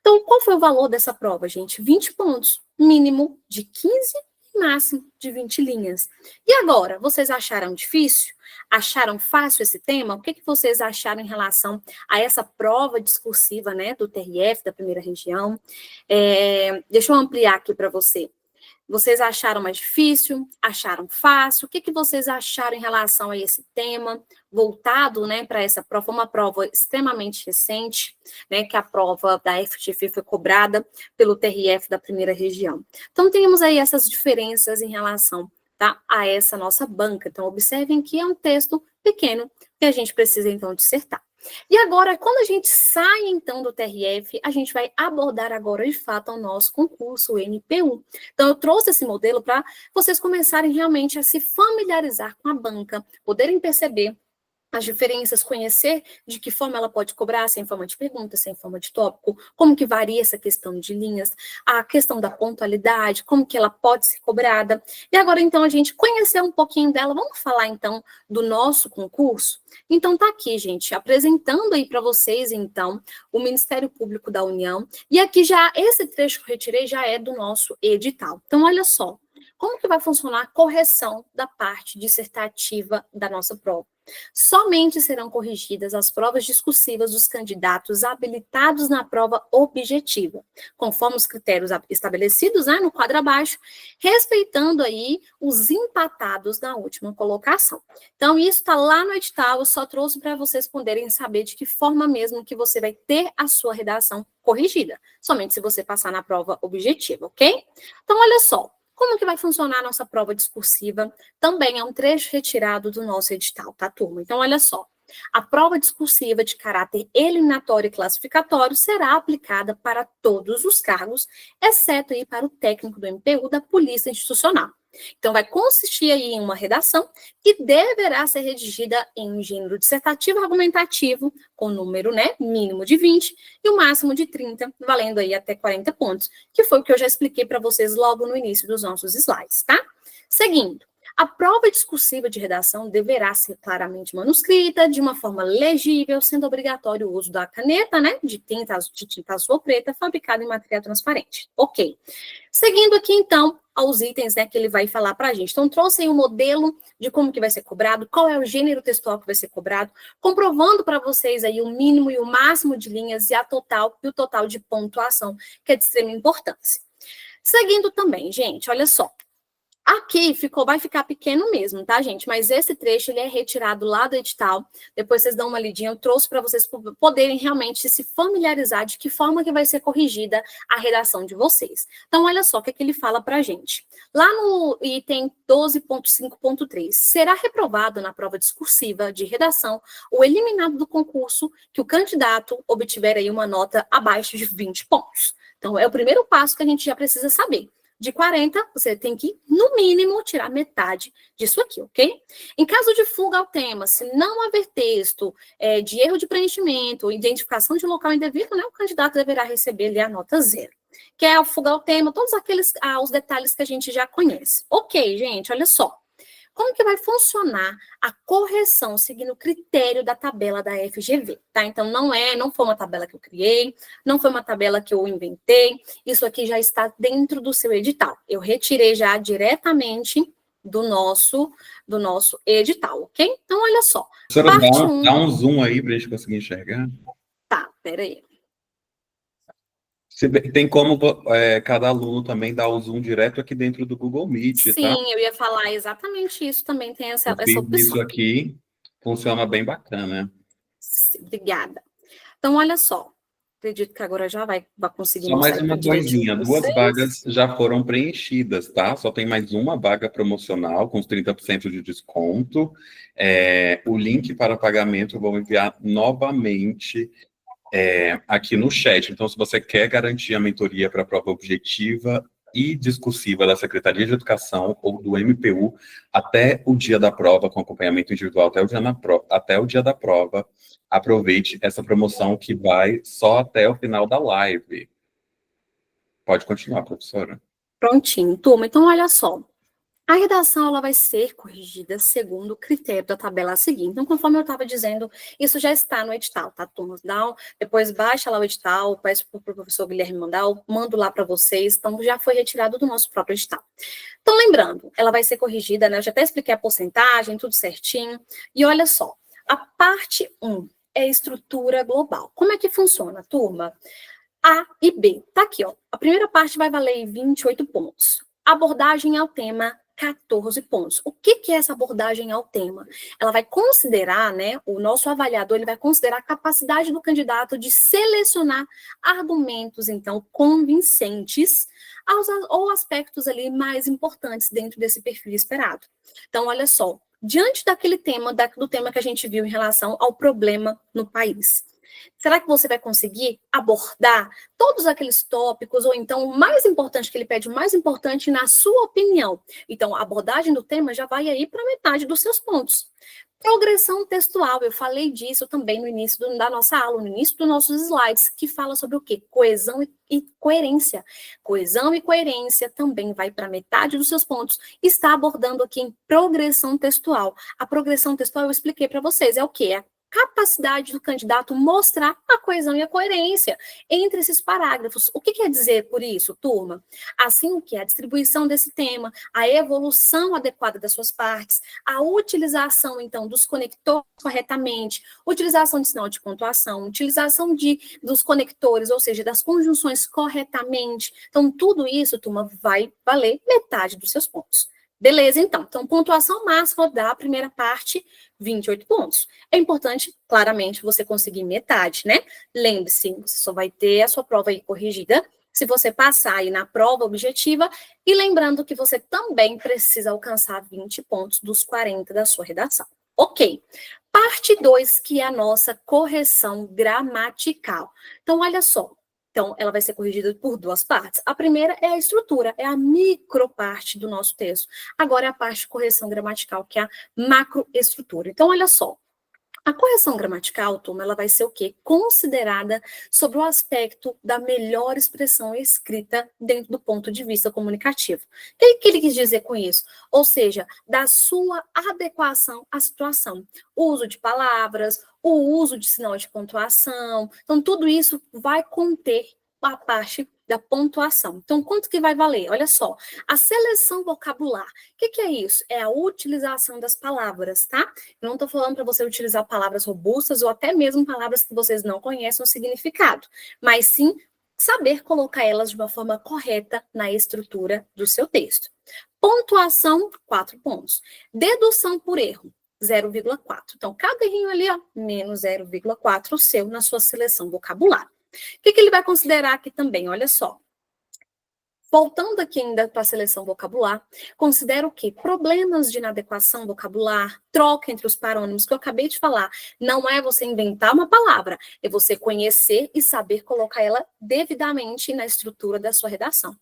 [SPEAKER 2] Então, qual foi o valor dessa prova, gente? 20 pontos, mínimo de 15, máximo de 20 linhas. E agora, vocês acharam difícil? Acharam fácil esse tema? O que vocês acharam em relação a essa prova discursiva, né, do TRF, da primeira região? Deixa eu ampliar aqui para você. Vocês acharam mais difícil? Acharam fácil? O que vocês acharam em relação a esse tema voltado, né, para essa prova? Foi uma prova extremamente recente, né, que a prova da FGV foi cobrada pelo TRF da primeira região. Então, temos aí essas diferenças em relação, tá, a essa nossa banca. Então, observem que é um texto pequeno que a gente precisa, então, dissertar. E agora, quando a gente sai, então, do TRF, a gente vai abordar agora, de fato, o nosso concurso, o NPU. Então, eu trouxe esse modelo para vocês começarem realmente a se familiarizar com a banca, poderem perceber as diferenças, conhecer de que forma ela pode cobrar, se é em forma de pergunta, se é em forma de tópico, como que varia essa questão de linhas, a questão da pontualidade, como que ela pode ser cobrada. E agora, então, a gente conhecer um pouquinho dela, vamos falar, então, do nosso concurso? Então, tá aqui, gente, apresentando aí para vocês, então, o Ministério Público da União, e aqui já, esse trecho que eu retirei já é do nosso edital. Então, olha só, como que vai funcionar a correção da parte dissertativa da nossa prova? Somente serão corrigidas as provas discursivas dos candidatos habilitados na prova objetiva, conforme os critérios estabelecidos, né, no quadro abaixo, respeitando aí os empatados na última colocação. Então, isso está lá no edital, eu só trouxe para vocês poderem saber de que forma mesmo que você vai ter a sua redação corrigida, somente se você passar na prova objetiva, ok? Então, olha só. Como que vai funcionar a nossa prova discursiva? Também é um trecho retirado do nosso edital, tá, turma? Então, olha só. A prova discursiva de caráter eliminatório e classificatório será aplicada para todos os cargos, exceto aí para o técnico do MPU da Polícia Institucional. Então, vai consistir aí em uma redação que deverá ser redigida em um gênero dissertativo argumentativo, com número, né, mínimo de 20 e o máximo de 30, valendo aí até 40 pontos, que foi o que eu já expliquei para vocês logo no início dos nossos slides, tá? Seguindo. A prova discursiva de redação deverá ser claramente manuscrita, de uma forma legível, sendo obrigatório o uso da caneta, né, de tinta azul preta, fabricada em material transparente. Ok. Seguindo aqui, então, aos itens, né, que ele vai falar para a gente. Então, trouxe aí um modelo de como que vai ser cobrado, qual é o gênero textual que vai ser cobrado, comprovando para vocês aí o mínimo e o máximo de linhas e o total de pontuação, que é de extrema importância. Seguindo também, gente, olha só. Aqui vai ficar pequeno mesmo, tá, gente? Mas esse trecho, ele é retirado lá do edital. Depois vocês dão uma lidinha, eu trouxe para vocês poderem realmente se familiarizar de que forma que vai ser corrigida a redação de vocês. Então, olha só o que ele fala para a gente. Lá no item 12.5.3, será reprovado na prova discursiva de redação o eliminado do concurso que o candidato obtiver aí uma nota abaixo de 20 pontos. Então, é o primeiro passo que a gente já precisa saber. de 40, você tem que, no mínimo, tirar metade disso aqui, ok? Em caso de fuga ao tema, se não haver texto de erro de preenchimento, identificação de local indevido, né, o candidato deverá receber ali a nota 0. Que é a fuga ao tema, todos aqueles os detalhes que a gente já conhece. Ok, gente, olha só. Como que vai funcionar a correção seguindo o critério da tabela da FGV, tá? Então, não foi uma tabela que eu criei, não foi uma tabela que eu inventei, isso aqui já está dentro do seu edital. Eu retirei já diretamente do nosso edital, ok? Então, olha só.
[SPEAKER 1] Professora, dá um zoom aí para a gente conseguir enxergar.
[SPEAKER 2] Tá, peraí.
[SPEAKER 1] Tem como cada aluno também dar o zoom direto aqui dentro do Google Meet,
[SPEAKER 2] Sim,
[SPEAKER 1] tá?
[SPEAKER 2] eu ia falar exatamente isso, também tem essa opção.
[SPEAKER 1] Isso aqui funciona bem bacana.
[SPEAKER 2] Obrigada. Então, olha só. Acredito que agora já vai conseguir
[SPEAKER 1] só
[SPEAKER 2] mostrar.
[SPEAKER 1] Mais uma coisinha, 2 vagas já foram preenchidas, tá? Só tem mais uma vaga promocional com os 30% de desconto. O link para pagamento eu vou enviar novamente aqui no chat. Então, se você quer garantir a mentoria para a prova objetiva e discursiva da Secretaria de Educação ou do MPU até o dia da prova, com acompanhamento individual até o dia da prova, aproveite essa promoção que vai só até o final da live. Pode continuar, professora.
[SPEAKER 2] Prontinho, turma. Então, olha só. A redação ela vai ser corrigida segundo o critério da tabela a seguir. Então, conforme eu estava dizendo, isso já está no edital, tá, turma? Depois baixa lá o edital, peço para o professor Guilherme mandar, eu mando lá para vocês. Então, já foi retirado do nosso próprio edital. Então, lembrando, ela vai ser corrigida, né? Eu já até expliquei a porcentagem, tudo certinho. E olha só, a parte 1 é a estrutura global. Como é que funciona, turma? A e B. Tá aqui, ó. A primeira parte vai valer 28 pontos. Abordagem ao tema, 14 pontos. O que é essa abordagem ao tema? Ela vai considerar, né, o nosso avaliador, ele vai considerar a capacidade do candidato de selecionar argumentos, então, convincentes ou aspectos ali mais importantes dentro desse perfil esperado. Então, olha só, diante daquele tema, do tema que a gente viu em relação ao problema no país, será que você vai conseguir abordar todos aqueles tópicos, ou então o mais importante que ele pede, o mais importante na sua opinião? Então, a abordagem do tema já vai aí para metade dos seus pontos. Progressão textual, eu falei disso também no início da nossa aula, no início dos nossos slides, que fala sobre o quê? Coesão e coerência. Coesão e coerência também vai para metade dos seus pontos. Está abordando aqui em progressão textual. A progressão textual eu expliquei para vocês, é o quê? É capacidade do candidato mostrar a coesão e a coerência entre esses parágrafos. O que quer dizer por isso, turma? Assim, o que é a distribuição desse tema, a evolução adequada das suas partes, a utilização, então, dos conectores corretamente, utilização de sinal de pontuação, utilização dos conectores, ou seja, das conjunções corretamente. Então, tudo isso, turma, vai valer metade dos seus pontos. Beleza, então. Então, pontuação máxima da primeira parte, 28 pontos. É importante, claramente, você conseguir metade, né? Lembre-se, você só vai ter a sua prova aí corrigida se você passar aí na prova objetiva, e lembrando que você também precisa alcançar 20 pontos dos 40 da sua redação. Ok. Parte 2, que é a nossa correção gramatical. Então, olha só. Então, ela vai ser corrigida por 2 partes. A primeira é a estrutura, é a microparte do nosso texto. Agora é a parte de correção gramatical, que é a macroestrutura. Então, olha só. A correção gramatical, turma, ela vai ser o quê? Considerada sobre o aspecto da melhor expressão escrita dentro do ponto de vista comunicativo. O que ele quis dizer com isso? Ou seja, da sua adequação à situação. O uso de palavras, o uso de sinal de pontuação. Então, tudo isso vai conter a parte da pontuação. Então, quanto que vai valer? Olha só, a seleção vocabular. O que é isso? É a utilização das palavras, tá? Eu não estou falando para você utilizar palavras robustas ou até mesmo palavras que vocês não conhecem o significado, mas sim saber colocar elas de uma forma correta na estrutura do seu texto. Pontuação, 4 pontos. Dedução por erro, 0,4. Então, cada errinho ali, ó, menos 0,4 o seu na sua seleção vocabular. O que ele vai considerar aqui também? Olha só. Voltando aqui ainda para a seleção vocabular, considera o quê? Problemas de inadequação vocabular, troca entre os parônimos, que eu acabei de falar. Não é você inventar uma palavra, é você conhecer e saber colocar ela devidamente na estrutura da sua redação.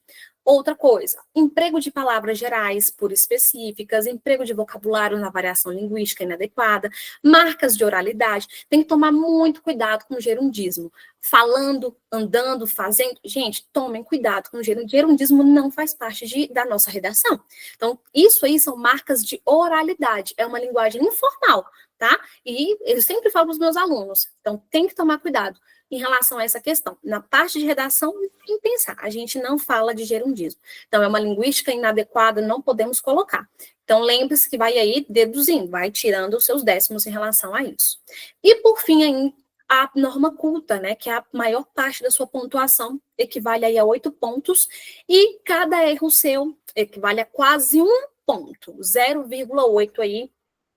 [SPEAKER 2] Outra coisa, emprego de palavras gerais por específicas, emprego de vocabulário na variação linguística inadequada, marcas de oralidade. Tem que tomar muito cuidado com o gerundismo. Falando, andando, fazendo. Gente, tomem cuidado com o gerundismo. Gerundismo não faz parte da nossa redação. Então, isso aí são marcas de oralidade. É uma linguagem informal, tá? E eu sempre falo para os meus alunos. Então, tem que tomar cuidado em relação a essa questão. Na parte de redação, em pensar, a gente não fala de gerundismo. Então, é uma linguística inadequada, não podemos colocar. Então, lembre-se que vai aí deduzindo, vai tirando os seus décimos em relação a isso. E, por fim, aí, a norma culta, né, que é a maior parte da sua pontuação, equivale aí a 8 pontos, e cada erro seu equivale a quase 1 ponto, 0,8 aí.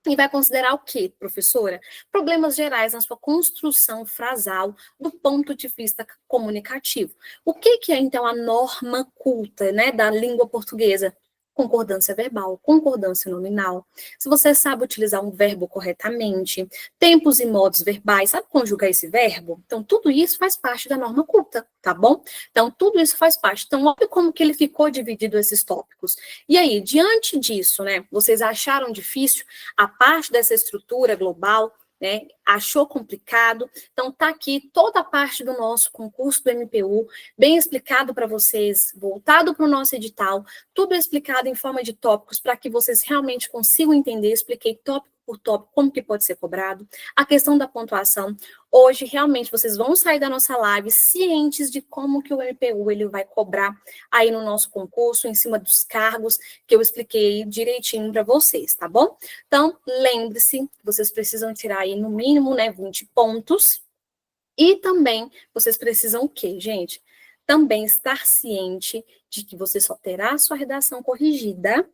[SPEAKER 2] E vai considerar o quê, professora? Problemas gerais na sua construção frasal do ponto de vista comunicativo. O que é, então, a norma culta, né, da língua portuguesa? Concordância verbal, concordância nominal. Se você sabe utilizar um verbo corretamente, tempos e modos verbais, sabe conjugar esse verbo? Então, tudo isso faz parte da norma culta, tá bom? Então, tudo isso faz parte. Então, olha como que ele ficou dividido esses tópicos. E aí, diante disso, né, vocês acharam difícil a parte dessa estrutura global, né, achou complicado? Então, tá aqui toda a parte do nosso concurso do MPU, bem explicado para vocês, voltado para o nosso edital, tudo explicado em forma de tópicos para que vocês realmente consigam entender. Expliquei tópico por tópico como que pode ser cobrado, a questão da pontuação. Hoje, realmente, vocês vão sair da nossa live cientes de como que o MPU ele vai cobrar aí no nosso concurso, em cima dos cargos que eu expliquei direitinho para vocês, tá bom? Então, lembre-se, vocês precisam tirar aí no mínimo, né, 20 pontos. E também, vocês precisam o quê, gente? Também estar ciente de que você só terá a sua redação corrigida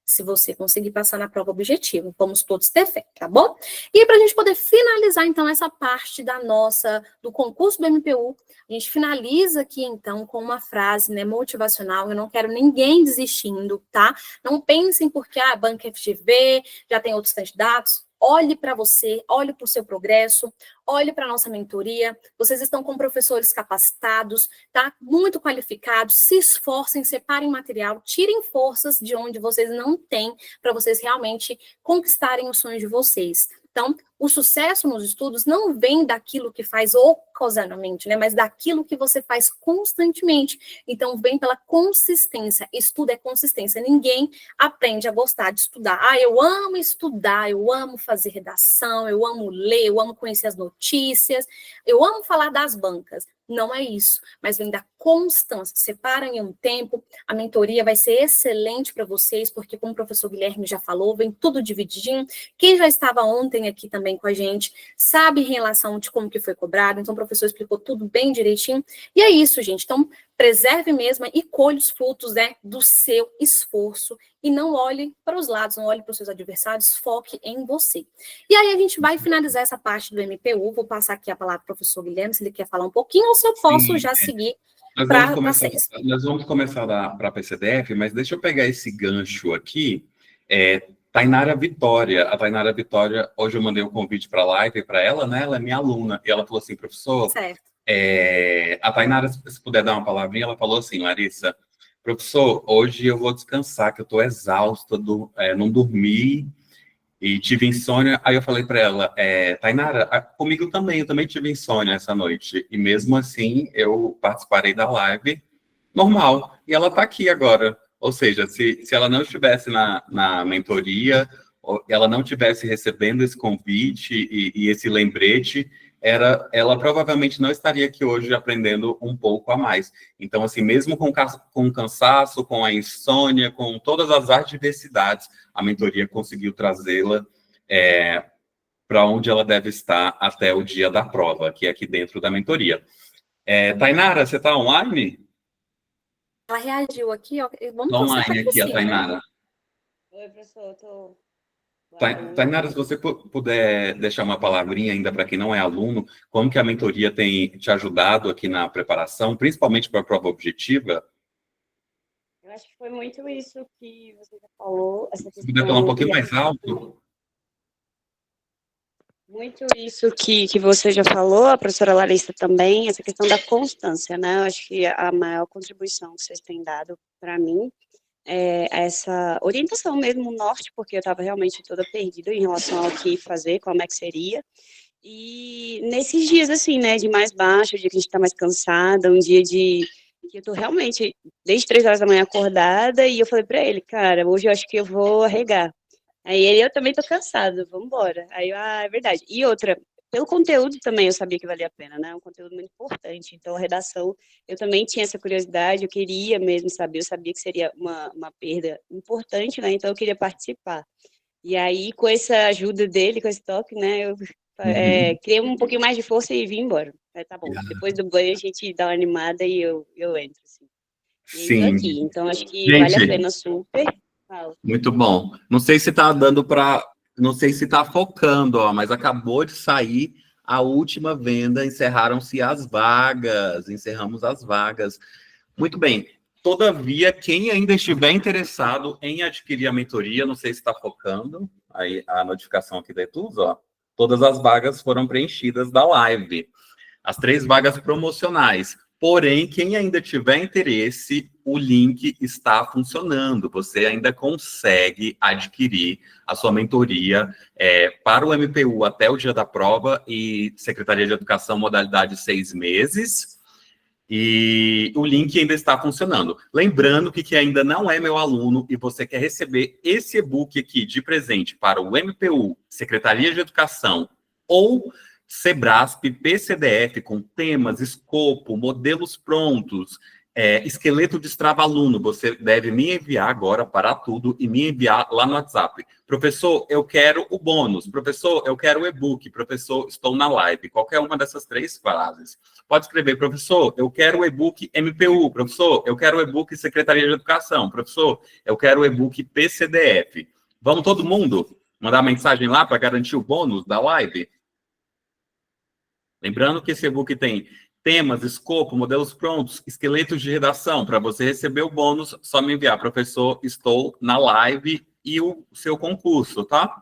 [SPEAKER 2] se você conseguir passar na prova objetiva. Vamos todos ter fé, tá bom? E para a gente poder finalizar, então, essa parte do concurso do MPU, a gente finaliza aqui, então, com uma frase, né, motivacional. Eu não quero ninguém desistindo, tá? Não pensem porque a banca FGV já tem outros candidatos. Olhe para você, olhe para o seu progresso, olhe para a nossa mentoria. Vocês estão com professores capacitados, tá? Muito qualificados. Se esforcem, separem material, tirem forças de onde vocês não têm para vocês realmente conquistarem os sonhos de vocês. Então, o sucesso nos estudos não vem daquilo que faz ocasionalmente, né? Mas daquilo que você faz constantemente. Então, vem pela consistência. Estudo é consistência. Ninguém aprende a gostar de estudar. Ah, eu amo estudar, eu amo fazer redação, eu amo ler, eu amo conhecer as notícias, eu amo falar das bancas. Não é isso, mas vem da constância. Separem um tempo, a mentoria vai ser excelente para vocês, porque como o professor Guilherme já falou, vem tudo divididinho. Quem já estava ontem aqui também com a gente, sabe em relação de como que foi cobrado, então o professor explicou tudo bem direitinho. E é isso, gente. Então, preserve mesmo e colhe os frutos, né, do seu esforço e não olhe para os lados, não olhe para os seus adversários, foque em você. E aí a gente vai finalizar essa parte do MPU, vou passar aqui a palavra para o professor Guilherme, se ele quer falar um pouquinho, ou se eu posso
[SPEAKER 1] Sim,
[SPEAKER 2] já seguir
[SPEAKER 1] nós
[SPEAKER 2] para
[SPEAKER 1] vamos
[SPEAKER 2] a
[SPEAKER 1] começar,
[SPEAKER 2] CES.
[SPEAKER 1] nós vamos começar para a PCDF, mas deixa eu pegar esse gancho aqui. Tainara Vitória. A Tainara Vitória, hoje eu mandei o convite para a live para ela, né? Ela é minha aluna. E ela falou assim, professor,
[SPEAKER 2] Certo.
[SPEAKER 1] A Tainara, se puder dar uma palavrinha, ela falou assim, Larissa, professor, hoje eu vou descansar, que eu estou exausta, não dormi e tive insônia. Aí eu falei para ela, Tainara, comigo também, eu também tive insônia essa noite. E mesmo assim, eu participarei da live normal. E ela está aqui agora. Ou seja, se ela não estivesse na mentoria, ou ela não estivesse recebendo esse convite e esse lembrete, ela provavelmente não estaria aqui hoje aprendendo um pouco a mais. Então, assim, mesmo com o cansaço, com a insônia, com todas as adversidades, a mentoria conseguiu trazê-la para onde ela deve estar até o dia da prova, que é aqui dentro da mentoria. Tainara, você está online?
[SPEAKER 2] Ela reagiu aqui, ó. Vamos
[SPEAKER 1] Está
[SPEAKER 2] torcer para
[SPEAKER 1] online
[SPEAKER 2] que
[SPEAKER 1] aqui, a
[SPEAKER 2] sim, né?
[SPEAKER 1] Tainara.
[SPEAKER 3] Oi, professor, eu tô...
[SPEAKER 1] Tainara, se você puder deixar uma palavrinha ainda para quem não é aluno, como que a mentoria tem te ajudado aqui na preparação, principalmente para a prova objetiva?
[SPEAKER 3] Eu acho que foi muito isso que você já falou, essa
[SPEAKER 1] Se puder falar um
[SPEAKER 3] questão...
[SPEAKER 1] pouquinho mais alto.
[SPEAKER 3] muito isso que você já falou, a professora Larissa também, essa questão da constância, né? Eu acho que a maior contribuição que vocês têm dado para mim é essa orientação mesmo, o norte, porque eu estava realmente toda perdida em relação ao que fazer, como é que seria. E nesses dias, assim, né, de mais baixo, o dia que a gente está mais cansada, um dia de que eu tô realmente desde 3 horas da manhã acordada, e eu falei para ele, cara, hoje eu acho que eu vou arregar. Aí ele, eu também tô cansada, vamos embora. Aí eu, é verdade. E outra, pelo conteúdo também eu sabia que valia a pena, né? É um conteúdo muito importante. Então, a redação, eu também tinha essa curiosidade, eu queria mesmo saber, eu sabia que seria uma perda importante, né? Então, eu queria participar. E aí, com essa ajuda dele, com esse toque, né? Eu
[SPEAKER 1] Uhum.
[SPEAKER 3] criei um pouquinho mais de força e vim embora. Tá bom, depois do banho a gente dá uma animada e eu entro, assim. E aí tô
[SPEAKER 1] Sim.
[SPEAKER 3] aqui. Então, acho que vale a
[SPEAKER 1] Gente,
[SPEAKER 3] pena super. Fala.
[SPEAKER 1] muito bom. Não sei se tá dando para, não sei se tá focando, ó, mas acabou de sair a última venda, encerraram-se as vagas, encerramos as vagas. Muito bem. Todavia, quem ainda estiver interessado em adquirir a mentoria, não sei se está focando, aí a notificação aqui da Etus, ó, todas as vagas foram preenchidas da live. As 3 vagas promocionais. Porém, quem ainda tiver interesse, o link está funcionando. Você ainda consegue adquirir a sua mentoria para o MPU até o dia da prova e Secretaria de Educação, modalidade 6 meses. E o link ainda está funcionando. Lembrando que quem ainda não é meu aluno e você quer receber esse e-book aqui de presente para o MPU, Secretaria de Educação ou Sebrasp, PCDF, com temas, escopo, modelos prontos, esqueleto de Strava-aluno, você deve me enviar agora para tudo e me enviar lá no WhatsApp. Professor, eu quero o bônus. Professor, eu quero o e-book. Professor, estou na live. Qualquer uma dessas 3 frases. Pode escrever, professor, eu quero o e-book MPU. Professor, eu quero o e-book Secretaria de Educação. Professor, eu quero o e-book PCDF. Vamos todo mundo mandar mensagem lá para garantir o bônus da live? Lembrando que esse e-book tem temas, escopo, modelos prontos, esqueletos de redação. Para você receber o bônus, só me enviar, professor, estou na live e o seu concurso, tá?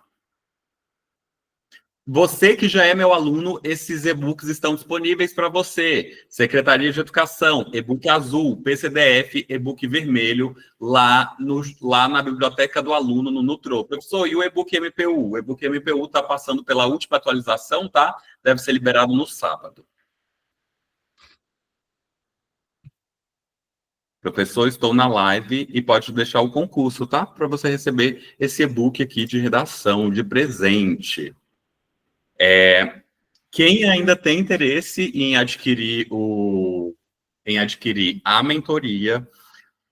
[SPEAKER 1] Você que já é meu aluno, esses e-books estão disponíveis para você. Secretaria de Educação, e-book azul, PCDF, e-book vermelho, lá na biblioteca do aluno, no Nutro. Professor, e o e-book MPU? O e-book MPU está passando pela última atualização, tá? Deve ser liberado no sábado. Professor, estou na live e pode deixar o concurso, tá? Para você receber esse e-book aqui de redação, de presente. Quem ainda tem interesse em adquirir a mentoria,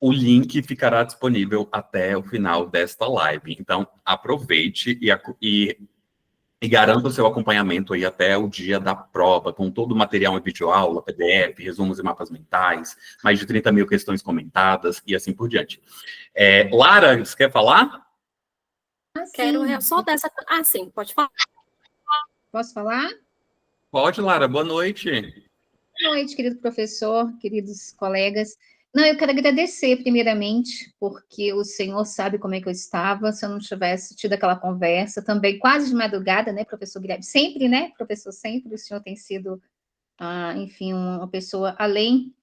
[SPEAKER 1] o link ficará disponível até o final desta live. Então, aproveite e garanta o seu acompanhamento aí até o dia da prova, com todo o material em videoaula, PDF, resumos e mapas mentais, mais de 30 mil questões comentadas e assim por diante. Lara, você quer falar?
[SPEAKER 2] Quero só dessa. Ah, sim, pode falar.
[SPEAKER 4] Posso falar?
[SPEAKER 1] Pode, Lara, boa noite.
[SPEAKER 4] Boa noite, querido professor, queridos colegas. Não, eu quero agradecer primeiramente, porque o senhor sabe como é que eu estava, se eu não tivesse tido aquela conversa, também quase de madrugada, né, professor Guilherme? Sempre, né, professor, sempre o senhor tem sido, enfim, uma pessoa além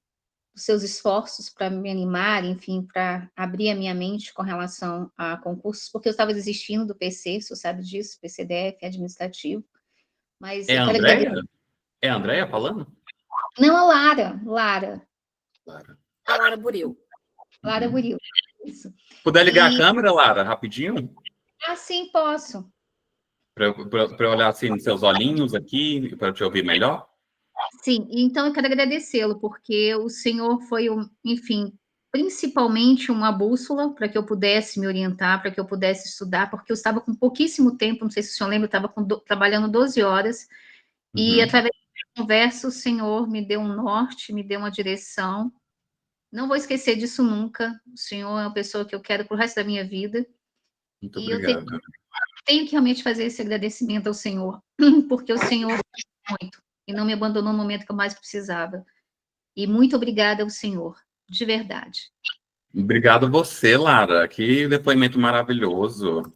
[SPEAKER 4] dos seus esforços para me animar, enfim, para abrir a minha mente com relação a concursos, porque eu estava desistindo do PC, o senhor sabe disso, PCDF, administrativo, mas
[SPEAKER 1] É
[SPEAKER 4] eu
[SPEAKER 1] a
[SPEAKER 4] quero
[SPEAKER 1] Andréia?
[SPEAKER 4] agradecer.
[SPEAKER 1] É a Andréia falando?
[SPEAKER 4] Não, a Lara, Lara.
[SPEAKER 1] Lara.
[SPEAKER 2] A Lara Buril.
[SPEAKER 4] Lara Buril, isso.
[SPEAKER 1] Puder ligar a
[SPEAKER 4] E,
[SPEAKER 1] câmera, Lara, rapidinho?
[SPEAKER 4] sim, posso.
[SPEAKER 1] Para eu olhar assim nos seus olhinhos aqui, para eu te ouvir melhor?
[SPEAKER 4] Sim, então eu quero agradecê-lo, porque o senhor foi, enfim, principalmente uma bússola para que eu pudesse me orientar, para que eu pudesse estudar, porque eu estava com pouquíssimo tempo, não sei se o senhor lembra, eu estava trabalhando 12 horas, e
[SPEAKER 1] Uhum.
[SPEAKER 4] através da conversa o senhor me deu um norte, me deu uma direção. Não vou esquecer disso nunca. O senhor é uma pessoa que eu quero para o resto da minha vida,
[SPEAKER 1] Muito
[SPEAKER 4] e eu
[SPEAKER 1] obrigado.
[SPEAKER 4] tenho que realmente fazer esse agradecimento ao Senhor, porque o Senhor muito e não me abandonou no momento que eu mais precisava. E muito obrigada ao Senhor, de verdade.
[SPEAKER 1] Obrigado você, Lara. Que depoimento maravilhoso.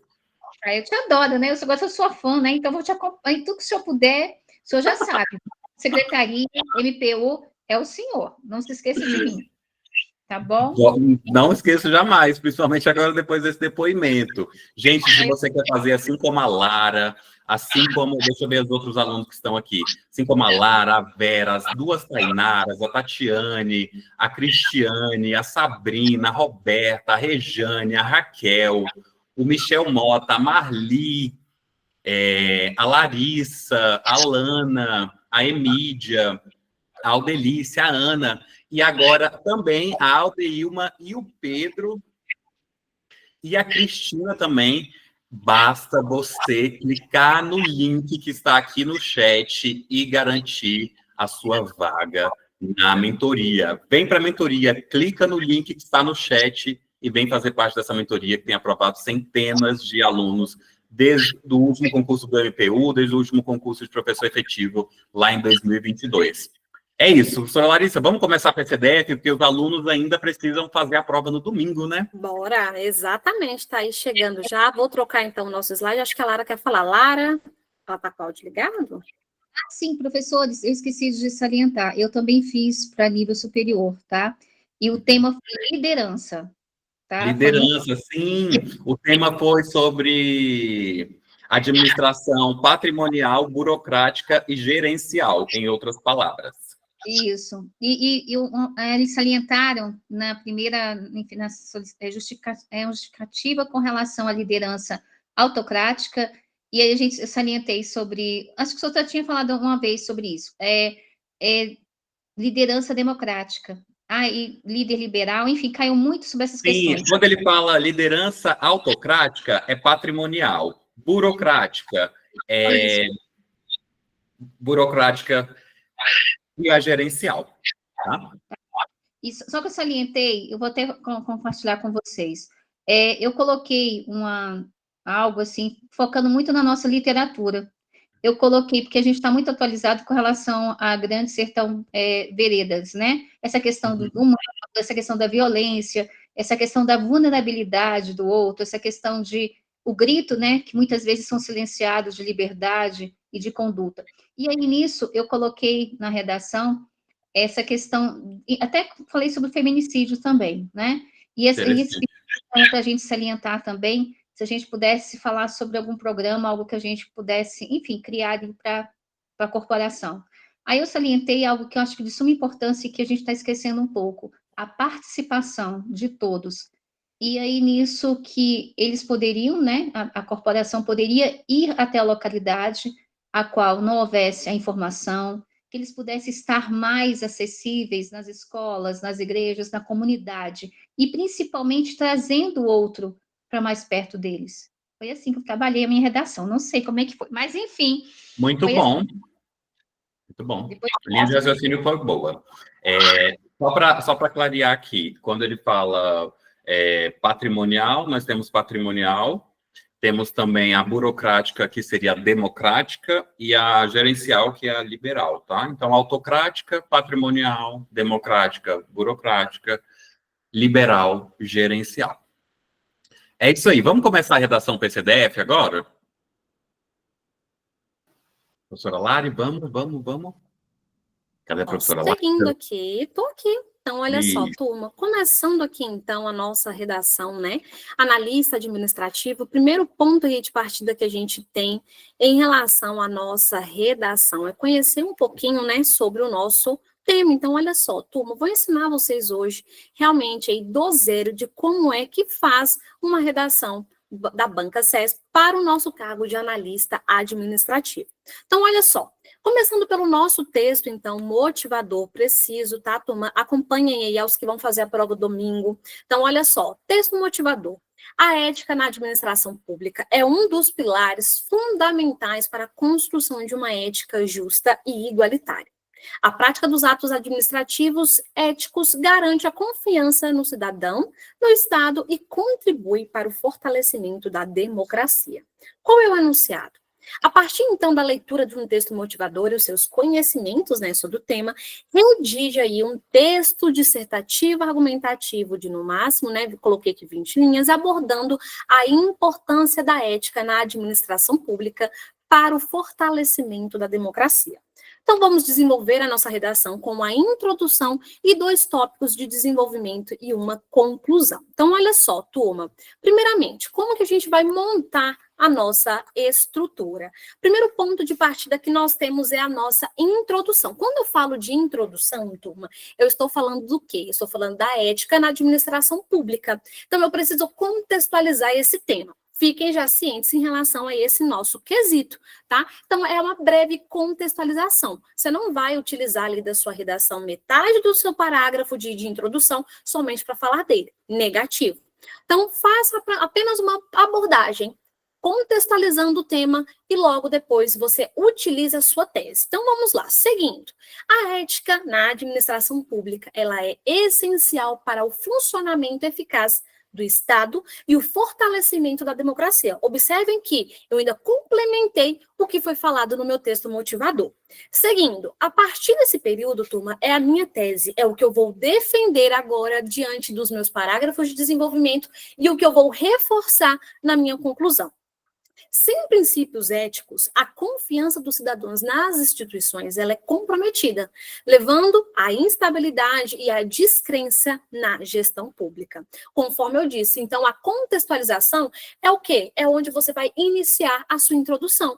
[SPEAKER 4] Eu te adoro, né? Eu gosto, eu sou fã, né? Então, vou te acompanhar em tudo que o senhor puder. O senhor já sabe. Secretaria, MPU, é o senhor. Não se esqueça de mim. Tá bom?
[SPEAKER 1] Não esqueço jamais, principalmente agora depois desse depoimento. Gente, se você quer fazer assim como a Lara, assim como, deixa eu ver os outros alunos que estão aqui, assim como a Lara, a Vera, as duas Tainaras, a Tatiane, a Cristiane, a Sabrina, a Roberta, a Rejane, a Raquel, o Michel Mota, a Marli, a Larissa, a Lana, a Emídia, a Aldelice, a Ana, e agora também a Aldeilma e o Pedro e a Cristina também. Basta você clicar no link que está aqui no chat e garantir a sua vaga na mentoria. Vem para a mentoria, clica no link que está no chat e vem fazer parte dessa mentoria que tem aprovado centenas de alunos desde o último concurso do MPU, desde o último concurso de professor efetivo lá em 2022. É isso, professora Larissa, vamos começar a PCDF, porque os alunos ainda precisam fazer a prova no domingo, né?
[SPEAKER 2] Bora, exatamente, está aí chegando já. Vou trocar então o nosso slide, acho que a Lara quer falar. Lara, ela está com o áudio ligado?
[SPEAKER 4] Sim, professores, eu esqueci de salientar. Eu também fiz para nível superior, tá? E o tema foi liderança, tá?
[SPEAKER 1] Liderança, sim. O tema foi sobre administração patrimonial, burocrática e gerencial, em outras palavras.
[SPEAKER 4] Isso. Eles salientaram na primeira, enfim, justificativa com relação à liderança autocrática, e aí a gente salientei sobre, acho que o senhor já tinha falado uma vez sobre isso, liderança democrática, e líder liberal, enfim, caiu muito sobre essas questões.
[SPEAKER 1] Sim, quando ele fala liderança autocrática, é patrimonial. Burocrática e a gerencial. Tá?
[SPEAKER 4] Isso, só que eu salientei, eu vou até compartilhar com vocês. Eu coloquei algo assim, focando muito na nossa literatura. Eu coloquei, porque a gente está muito atualizado com relação a Grande Sertão Veredas, né? Essa questão do humano, essa questão da violência, essa questão da vulnerabilidade do outro, essa questão de o grito, né? Que muitas vezes são silenciados de liberdade e de conduta. E aí, nisso, eu coloquei na redação essa questão, até falei sobre o feminicídio também, né? E esse para a gente salientar também, se a gente pudesse falar sobre algum programa, algo que a gente pudesse, enfim, criar para a corporação. Aí eu salientei algo que eu acho que de suma importância e que a gente está esquecendo um pouco, a participação de todos. E aí, nisso que eles poderiam, né, a corporação poderia ir até a localidade a qual não houvesse a informação, que eles pudessem estar mais acessíveis nas escolas, nas igrejas, na comunidade, e principalmente trazendo o outro para mais perto deles. Foi assim que eu trabalhei a minha redação, não sei como é que foi, mas enfim.
[SPEAKER 1] Muito bom.
[SPEAKER 4] Assim.
[SPEAKER 1] Muito bom. A linha de raciocínio foi boa. Só para clarear aqui, quando ele fala patrimonial, nós temos patrimonial, temos também a burocrática, que seria a democrática, e a gerencial, que é a liberal, tá? Então, autocrática, patrimonial, democrática, burocrática, liberal, gerencial. É isso aí. Vamos começar a redação PCDF agora? Professora Lari, vamos. Cadê a professora Lari?
[SPEAKER 2] Seguindo aqui, estou aqui. Então, olha só, turma, começando aqui, então, a nossa redação, né? Analista administrativo, o primeiro ponto aí de partida que a gente tem em relação à nossa redação é conhecer um pouquinho, né, sobre o nosso tema. Então, olha só, turma, vou ensinar vocês hoje, realmente, aí, do zero, de como é que faz uma redação da Banca CESP para o nosso cargo de analista administrativo. Então, olha só, começando pelo nosso texto, então, motivador, preciso, tá, turma? Acompanhem aí aos que vão fazer a prova domingo. Então, olha só, texto motivador. A ética na administração pública é um dos pilares fundamentais para a construção de uma ética justa e igualitária. A prática dos atos administrativos éticos garante a confiança no cidadão, no Estado e contribui para o fortalecimento da democracia. Qual é o enunciado? A partir, então, da leitura de um texto motivador e os seus conhecimentos, né, sobre o tema, redige aí um texto dissertativo argumentativo de, no máximo, né, coloquei aqui 20 linhas, abordando a importância da ética na administração pública para o fortalecimento da democracia. Então, vamos desenvolver a nossa redação com a introdução e 2 tópicos de desenvolvimento e uma conclusão. Então, olha só, turma. Primeiramente, como que a gente vai montar a nossa estrutura? Primeiro ponto de partida que nós temos é a nossa introdução. Quando eu falo de introdução, turma, eu estou falando do quê? Eu estou falando da ética na administração pública. Então, eu preciso contextualizar esse tema. Fiquem já cientes em relação a esse nosso quesito, tá? Então, é uma breve contextualização. Você não vai utilizar ali da sua redação metade do seu parágrafo de introdução somente para falar dele. Negativo. Então, faça apenas uma abordagem, contextualizando o tema e logo depois você utiliza a sua tese. Então, vamos lá. Seguindo. A ética na administração pública, ela é essencial para o funcionamento eficaz do Estado e o fortalecimento da democracia. Observem que eu ainda complementei o que foi falado no meu texto motivador. Seguindo, a partir desse período, turma, é a minha tese, é o que eu vou defender agora diante dos meus parágrafos de desenvolvimento e o que eu vou reforçar na minha conclusão. Sem princípios éticos, a confiança dos cidadãos nas instituições ela é comprometida, levando à instabilidade e à descrença na gestão pública. Conforme eu disse, então a contextualização é o quê? É onde você vai iniciar a sua introdução,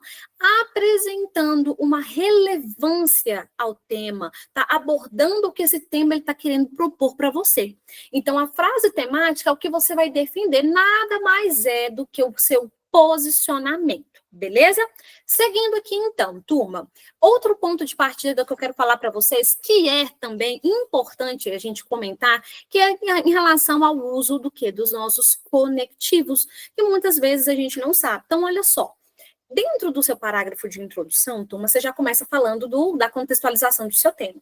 [SPEAKER 2] apresentando uma relevância ao tema, tá abordando o que esse tema está querendo propor para você. Então, a frase temática é o que você vai defender, nada mais é do que o seu posicionamento, beleza? Seguindo aqui, então, turma, outro ponto de partida que eu quero falar para vocês, que é também importante a gente comentar, que é em relação ao uso do quê? Dos nossos conectivos, que muitas vezes a gente não sabe. Então, olha só, dentro do seu parágrafo de introdução, turma, você já começa falando da contextualização do seu tema.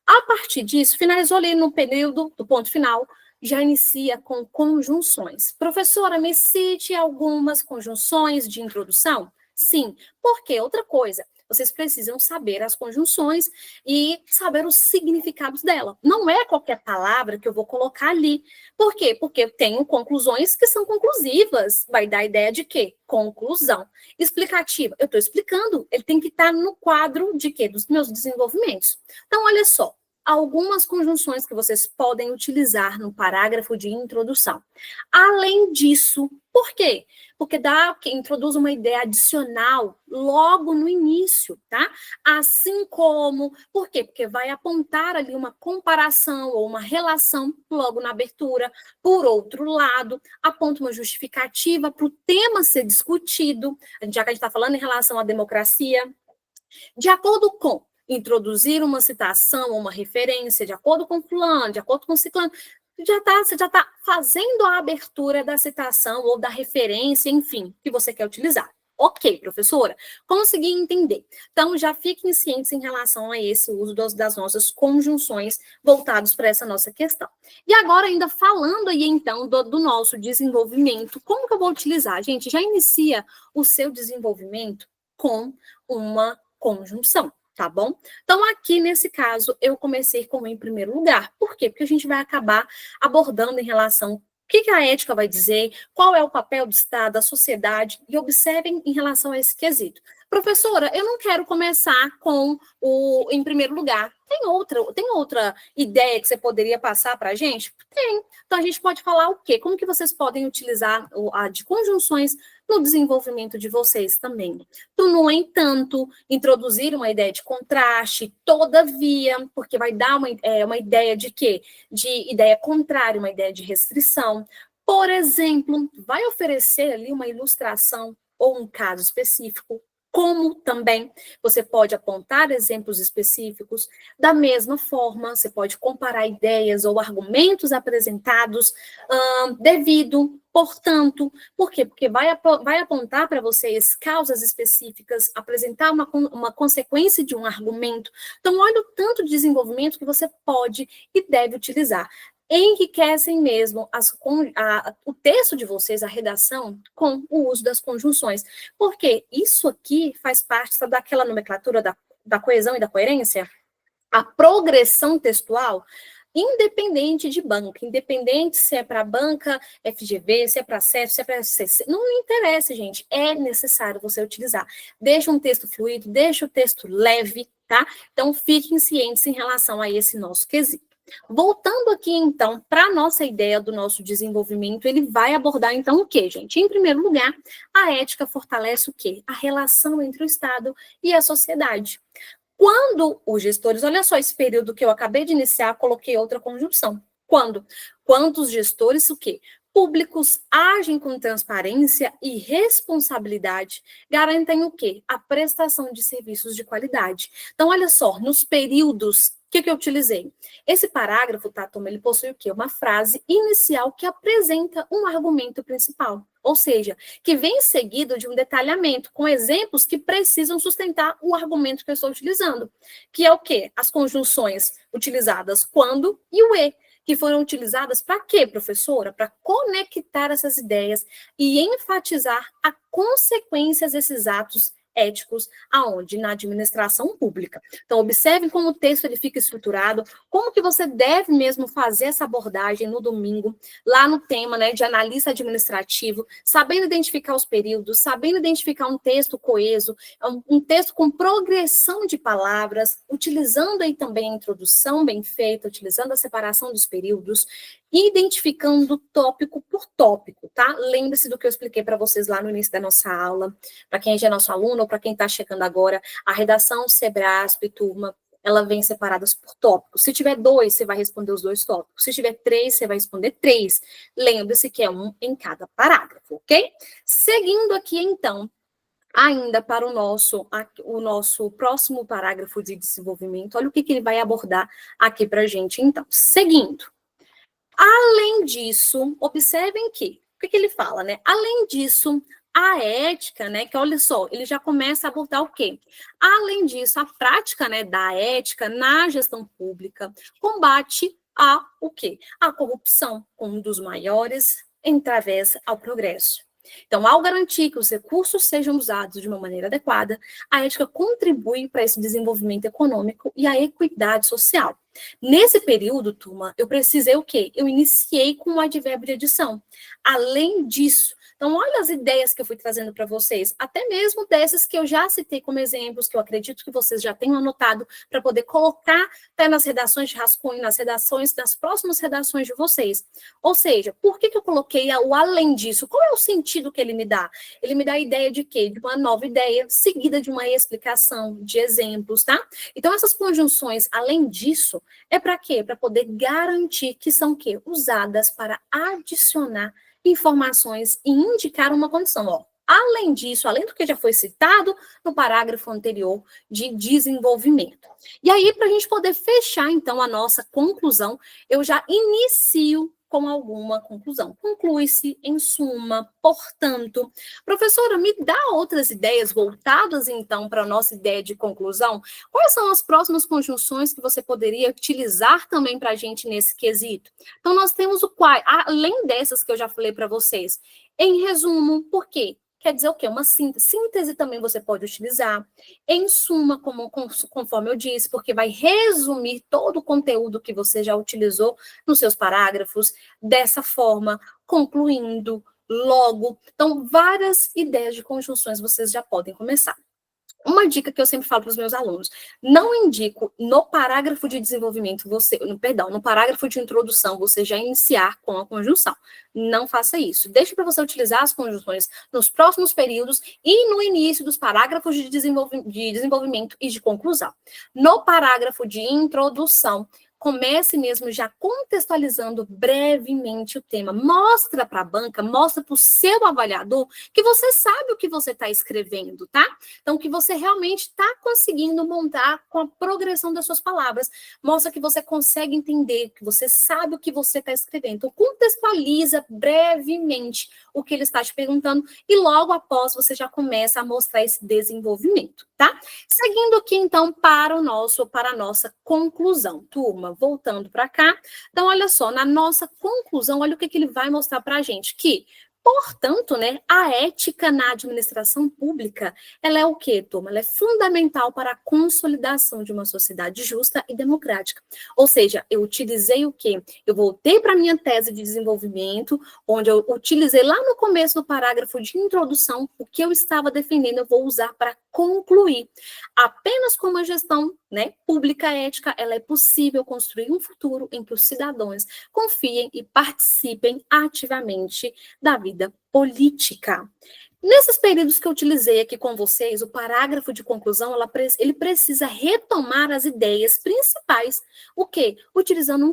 [SPEAKER 2] A partir disso, finalizou ali no período do ponto final, já inicia com conjunções. Professora, me cite algumas conjunções de introdução? Sim. Por quê? Outra coisa, vocês precisam saber as conjunções e saber os significados dela. Não é qualquer palavra que eu vou colocar ali. Por quê? Porque eu tenho conclusões que são conclusivas. Vai dar a ideia de quê? Conclusão. Explicativa. Eu estou explicando. Ele tem que estar no quadro de quê? Dos meus desenvolvimentos. Então, olha só. Algumas conjunções que vocês podem utilizar no parágrafo de introdução. Além disso, por quê? Porque introduz uma ideia adicional logo no início, tá? Assim como, por quê? Porque vai apontar ali uma comparação ou uma relação logo na abertura. Por outro lado, aponta uma justificativa para o tema ser discutido, já que a gente está falando em relação à democracia, de acordo com introduzir uma citação ou uma referência, de acordo com fulano, de acordo com ciclano, você já está fazendo a abertura da citação ou da referência, enfim, que você quer utilizar. Ok, professora, consegui entender. Então, já fiquem cientes em relação a esse uso das nossas conjunções voltados para essa nossa questão. E agora, ainda falando aí, então, do nosso desenvolvimento, como que eu vou utilizar? Gente, já inicia o seu desenvolvimento com uma conjunção. Tá bom? Então, aqui nesse caso, eu comecei com em primeiro lugar. Por quê? Porque a gente vai acabar abordando em relação o que a ética vai dizer, qual é o papel do Estado, da sociedade, e observem em relação a esse quesito. Professora, eu não quero começar com o em primeiro lugar. Tem outra ideia que você poderia passar para a gente? Tem. Então, a gente pode falar o quê? Como que vocês podem utilizar a de conjunções no desenvolvimento de vocês também? Então, no entanto, introduzir uma ideia de contraste, todavia, porque vai dar uma ideia de quê? De ideia contrária, uma ideia de restrição. Por exemplo, vai oferecer ali uma ilustração ou um caso específico, como também você pode apontar exemplos específicos. Da mesma forma, você pode comparar ideias ou argumentos apresentados devido, portanto. Por quê? Porque vai apontar para vocês causas específicas, apresentar uma consequência de um argumento. Então, olha o tanto de desenvolvimento que você pode e deve utilizar. enriquecem mesmo o texto de vocês, a redação, com o uso das conjunções. Porque isso aqui faz parte, sabe, daquela nomenclatura da coesão e da coerência? A progressão textual, independente de banca, independente se é para banca FGV, se é para CEF, se é para FCC, não interessa, gente, é necessário você utilizar. Deixa um texto fluido, deixa o texto leve, tá? Então, fiquem cientes em relação a esse nosso quesito. Voltando aqui, então, para a nossa ideia do nosso desenvolvimento, ele vai abordar, então, o quê, gente? Em primeiro lugar, a ética fortalece o quê? A relação entre o Estado e a sociedade. Quando os gestores, olha só esse período que eu acabei de iniciar, coloquei outra conjunção. Quando os gestores, o quê? Públicos agem com transparência e responsabilidade, garantem o quê? A prestação de serviços de qualidade. Então, olha só, nos períodos, o que eu utilizei? Esse parágrafo, tá, Tom, ele possui o quê? Uma frase inicial que apresenta um argumento principal. Ou seja, que vem seguido de um detalhamento, com exemplos que precisam sustentar o argumento que eu estou utilizando. Que é o quê? As conjunções utilizadas quando e o e, que foram utilizadas para quê, professora? Para conectar essas ideias e enfatizar as consequências desses atos éticos, aonde? Na administração pública. Então, observem como o texto ele fica estruturado, como que você deve mesmo fazer essa abordagem no domingo, lá no tema, né, de analista administrativo, sabendo identificar os períodos, sabendo identificar um texto coeso, um texto com progressão de palavras, utilizando aí também a introdução bem feita, utilizando a separação dos períodos, identificando tópico por tópico, tá? Lembre-se do que eu expliquei para vocês lá no início da nossa aula, para quem já é nosso aluno ou para quem está chegando agora, a redação Sebrasp, turma, ela vem separadas por tópicos. Se tiver 2, você vai responder os 2 tópicos. Se tiver 3, você vai responder 3. Lembre-se que é 1 em cada parágrafo, ok? Seguindo aqui, então, ainda para o nosso próximo parágrafo de desenvolvimento, olha o que ele vai abordar aqui para a gente, então. Seguindo. Além disso, observem o que ele fala, né? Além disso, a ética, né, que olha só, ele já começa a abordar o quê? Além disso, a prática, né, da ética na gestão pública combate o quê? A corrupção, como um dos maiores entraves ao progresso. Então, ao garantir que os recursos sejam usados de uma maneira adequada, a ética contribui para esse desenvolvimento econômico e a equidade social. Nesse período, turma, eu precisei o quê? Eu iniciei com o advérbio de adição. Além disso, então, olha as ideias que eu fui trazendo para vocês, até mesmo dessas que eu já citei como exemplos, que eu acredito que vocês já tenham anotado, para poder colocar até nas redações de rascunho, nas próximas redações de vocês. Ou seja, por que eu coloquei o além disso? Qual é o sentido que ele me dá? Ele me dá a ideia de quê? De uma nova ideia, seguida de uma explicação, de exemplos, tá? Então, essas conjunções, além disso, é para quê? Para poder garantir que são quê? Usadas para adicionar informações e indicar uma condição. Ó, além disso, além do que já foi citado no parágrafo anterior de desenvolvimento. E aí, para a gente poder fechar, então, a nossa conclusão, eu já inicio com alguma conclusão. Conclui-se, em suma, portanto. Professora, me dá outras ideias voltadas, então, para a nossa ideia de conclusão? Quais são as próximas conjunções que você poderia utilizar também para a gente nesse quesito? Então, nós temos o qual, além dessas que eu já falei para vocês. Em resumo, por quê? Quer dizer o quê? Uma síntese. Síntese também você pode utilizar. Em suma, conforme eu disse, porque vai resumir todo o conteúdo que você já utilizou nos seus parágrafos, dessa forma, concluindo, logo. Então, várias ideias de conjunções vocês já podem começar. Uma dica que eu sempre falo para os meus alunos, não indico no parágrafo de desenvolvimento, no parágrafo de introdução, você já iniciar com a conjunção. Não faça isso. Deixe para você utilizar as conjunções nos próximos períodos e no início dos parágrafos de desenvolvimento e de conclusão. No parágrafo de introdução, comece mesmo já contextualizando brevemente o tema. Mostra para a banca, mostra para o seu avaliador que você sabe o que você está escrevendo, tá? Então, que você realmente está conseguindo montar com a progressão das suas palavras. Mostra que você consegue entender, que você sabe o que você está escrevendo. Então, contextualiza brevemente o que ele está te perguntando e logo após você já começa a mostrar esse desenvolvimento, tá? Seguindo aqui, aqui, então, para a nossa conclusão. Turma, voltando para cá. Então, olha só, na nossa conclusão, olha o que ele vai mostrar para a gente. Que, portanto, né, a ética na administração pública, ela é o quê, turma? Ela é fundamental para a consolidação de uma sociedade justa e democrática. Ou seja, eu utilizei o quê? Eu voltei para a minha tese de desenvolvimento, onde eu utilizei lá no começo do parágrafo de introdução o que eu estava defendendo, eu vou usar para concluir. Apenas com uma gestão, né, pública ética, ela é possível construir um futuro em que os cidadãos confiem e participem ativamente da vida política. Nesses períodos que eu utilizei aqui com vocês, o parágrafo de conclusão, ele precisa retomar as ideias principais. O quê? Utilizando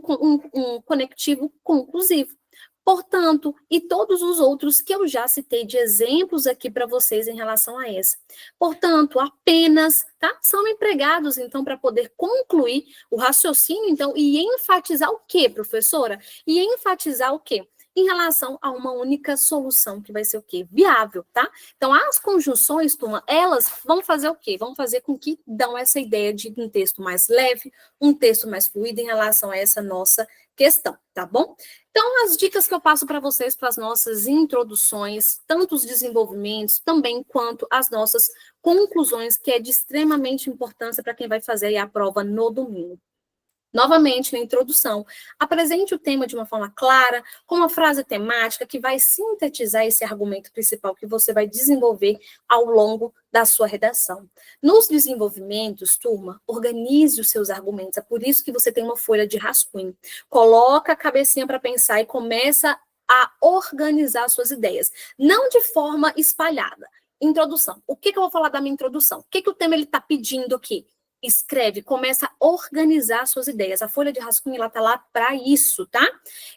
[SPEAKER 2] um conectivo conclusivo. Portanto, e todos os outros que eu já citei de exemplos aqui para vocês em relação a essa. Portanto, apenas, tá? São empregados, então, para poder concluir o raciocínio, então, e enfatizar o quê, professora? E enfatizar o quê? Em relação a uma única solução, que vai ser o quê? Viável, tá? Então, as conjunções, turma, elas vão fazer o quê? Vão fazer com que dão essa ideia de um texto mais leve, um texto mais fluido em relação a essa nossa questão, tá bom? Então, as dicas que eu passo para vocês, para as nossas introduções, tanto os desenvolvimentos, também quanto as nossas conclusões, que é de extremamente importância para quem vai fazer aí a prova no domingo. Novamente, na introdução, apresente o tema de uma forma clara, com uma frase temática que vai sintetizar esse argumento principal que você vai desenvolver ao longo da sua redação. Nos desenvolvimentos, turma, organize os seus argumentos. É por isso que você tem uma folha de rascunho. Coloca a cabecinha para pensar e começa a organizar suas ideias. Não de forma espalhada. Introdução. O que eu vou falar da minha introdução? O que o tema está pedindo aqui? Escreve, começa a organizar suas ideias. A folha de rascunho, ela está lá para isso, tá?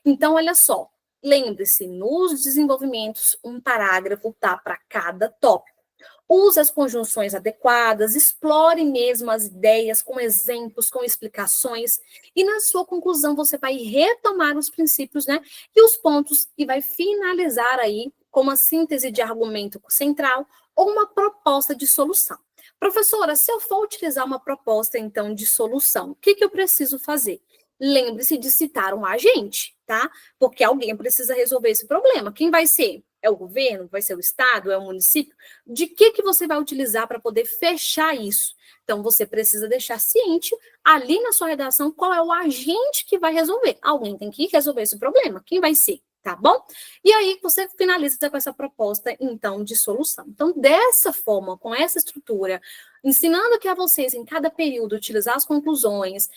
[SPEAKER 2] Então, olha só, lembre-se, nos desenvolvimentos, um parágrafo tá para cada tópico. Use as conjunções adequadas, explore mesmo as ideias com exemplos, com explicações, e na sua conclusão você vai retomar os princípios, né? E os pontos, e vai finalizar aí com uma síntese de argumento central ou uma proposta de solução. Professora, se eu for utilizar uma proposta, então, de solução, o que eu preciso fazer? Lembre-se de citar um agente, tá? Porque alguém precisa resolver esse problema. Quem vai ser? É o governo? Vai ser o estado? É o município? De que você vai utilizar para poder fechar isso? Então, você precisa deixar ciente ali na sua redação qual é o agente que vai resolver. Alguém tem que resolver esse problema. Quem vai ser? Tá bom? E aí você finaliza com essa proposta, então, de solução. Então, dessa forma, com essa estrutura, ensinando aqui a vocês, em cada período, utilizar as conclusões,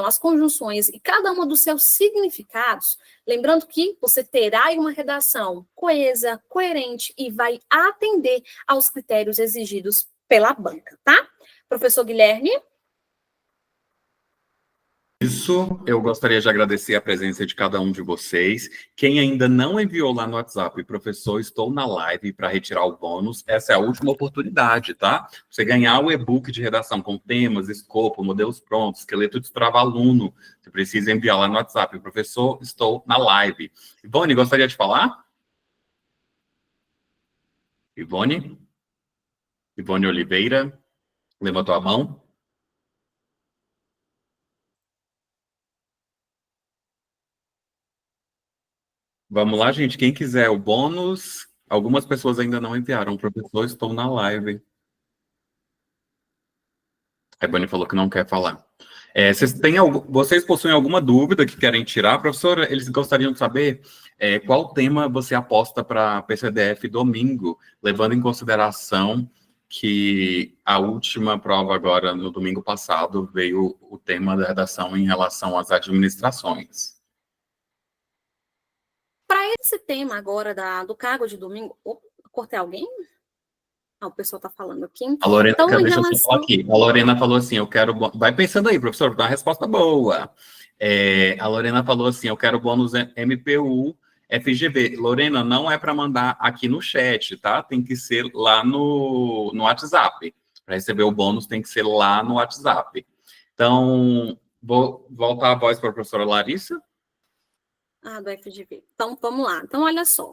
[SPEAKER 2] as conjunções e cada uma dos seus significados, lembrando que você terá uma redação coesa, coerente e vai atender aos critérios exigidos pela banca, tá? Professor Guilherme?
[SPEAKER 1] Isso, eu gostaria de agradecer a presença de cada um de vocês. Quem ainda não enviou lá no WhatsApp, professor, estou na live para retirar o bônus. Essa é a última oportunidade, tá? Você ganhar o e-book de redação com temas, escopo, modelos prontos, esqueleto de Destrava-Aluno. Você precisa enviar lá no WhatsApp. Professor, estou na live. Ivone, gostaria de falar? Ivone? Ivone Oliveira, levantou a mão. Vamos lá, gente. Quem quiser o bônus, algumas pessoas ainda não enviaram. Professor, estou na live. A Ebony falou que não quer falar. Vocês possuem alguma dúvida que querem tirar? Professora, eles gostariam de saber qual tema você aposta para a PCDF domingo, levando em consideração que a última prova agora, no domingo passado, veio o tema da redação em relação às administrações.
[SPEAKER 2] Para esse tema agora do cargo de domingo... cortei alguém? O pessoal está falando aqui.
[SPEAKER 1] A Lorena, então, deixa eu só falar aqui. A Lorena falou assim, eu quero... Vai pensando aí, professor, dá uma resposta boa. A Lorena falou assim, eu quero bônus MPU FGV. Lorena, não é para mandar aqui no chat, tá? Tem que ser lá no WhatsApp. Para receber o bônus tem que ser lá no WhatsApp. Então, vou voltar a voz para a professora Larissa.
[SPEAKER 2] Do FGV. Então, vamos lá. Então, olha só.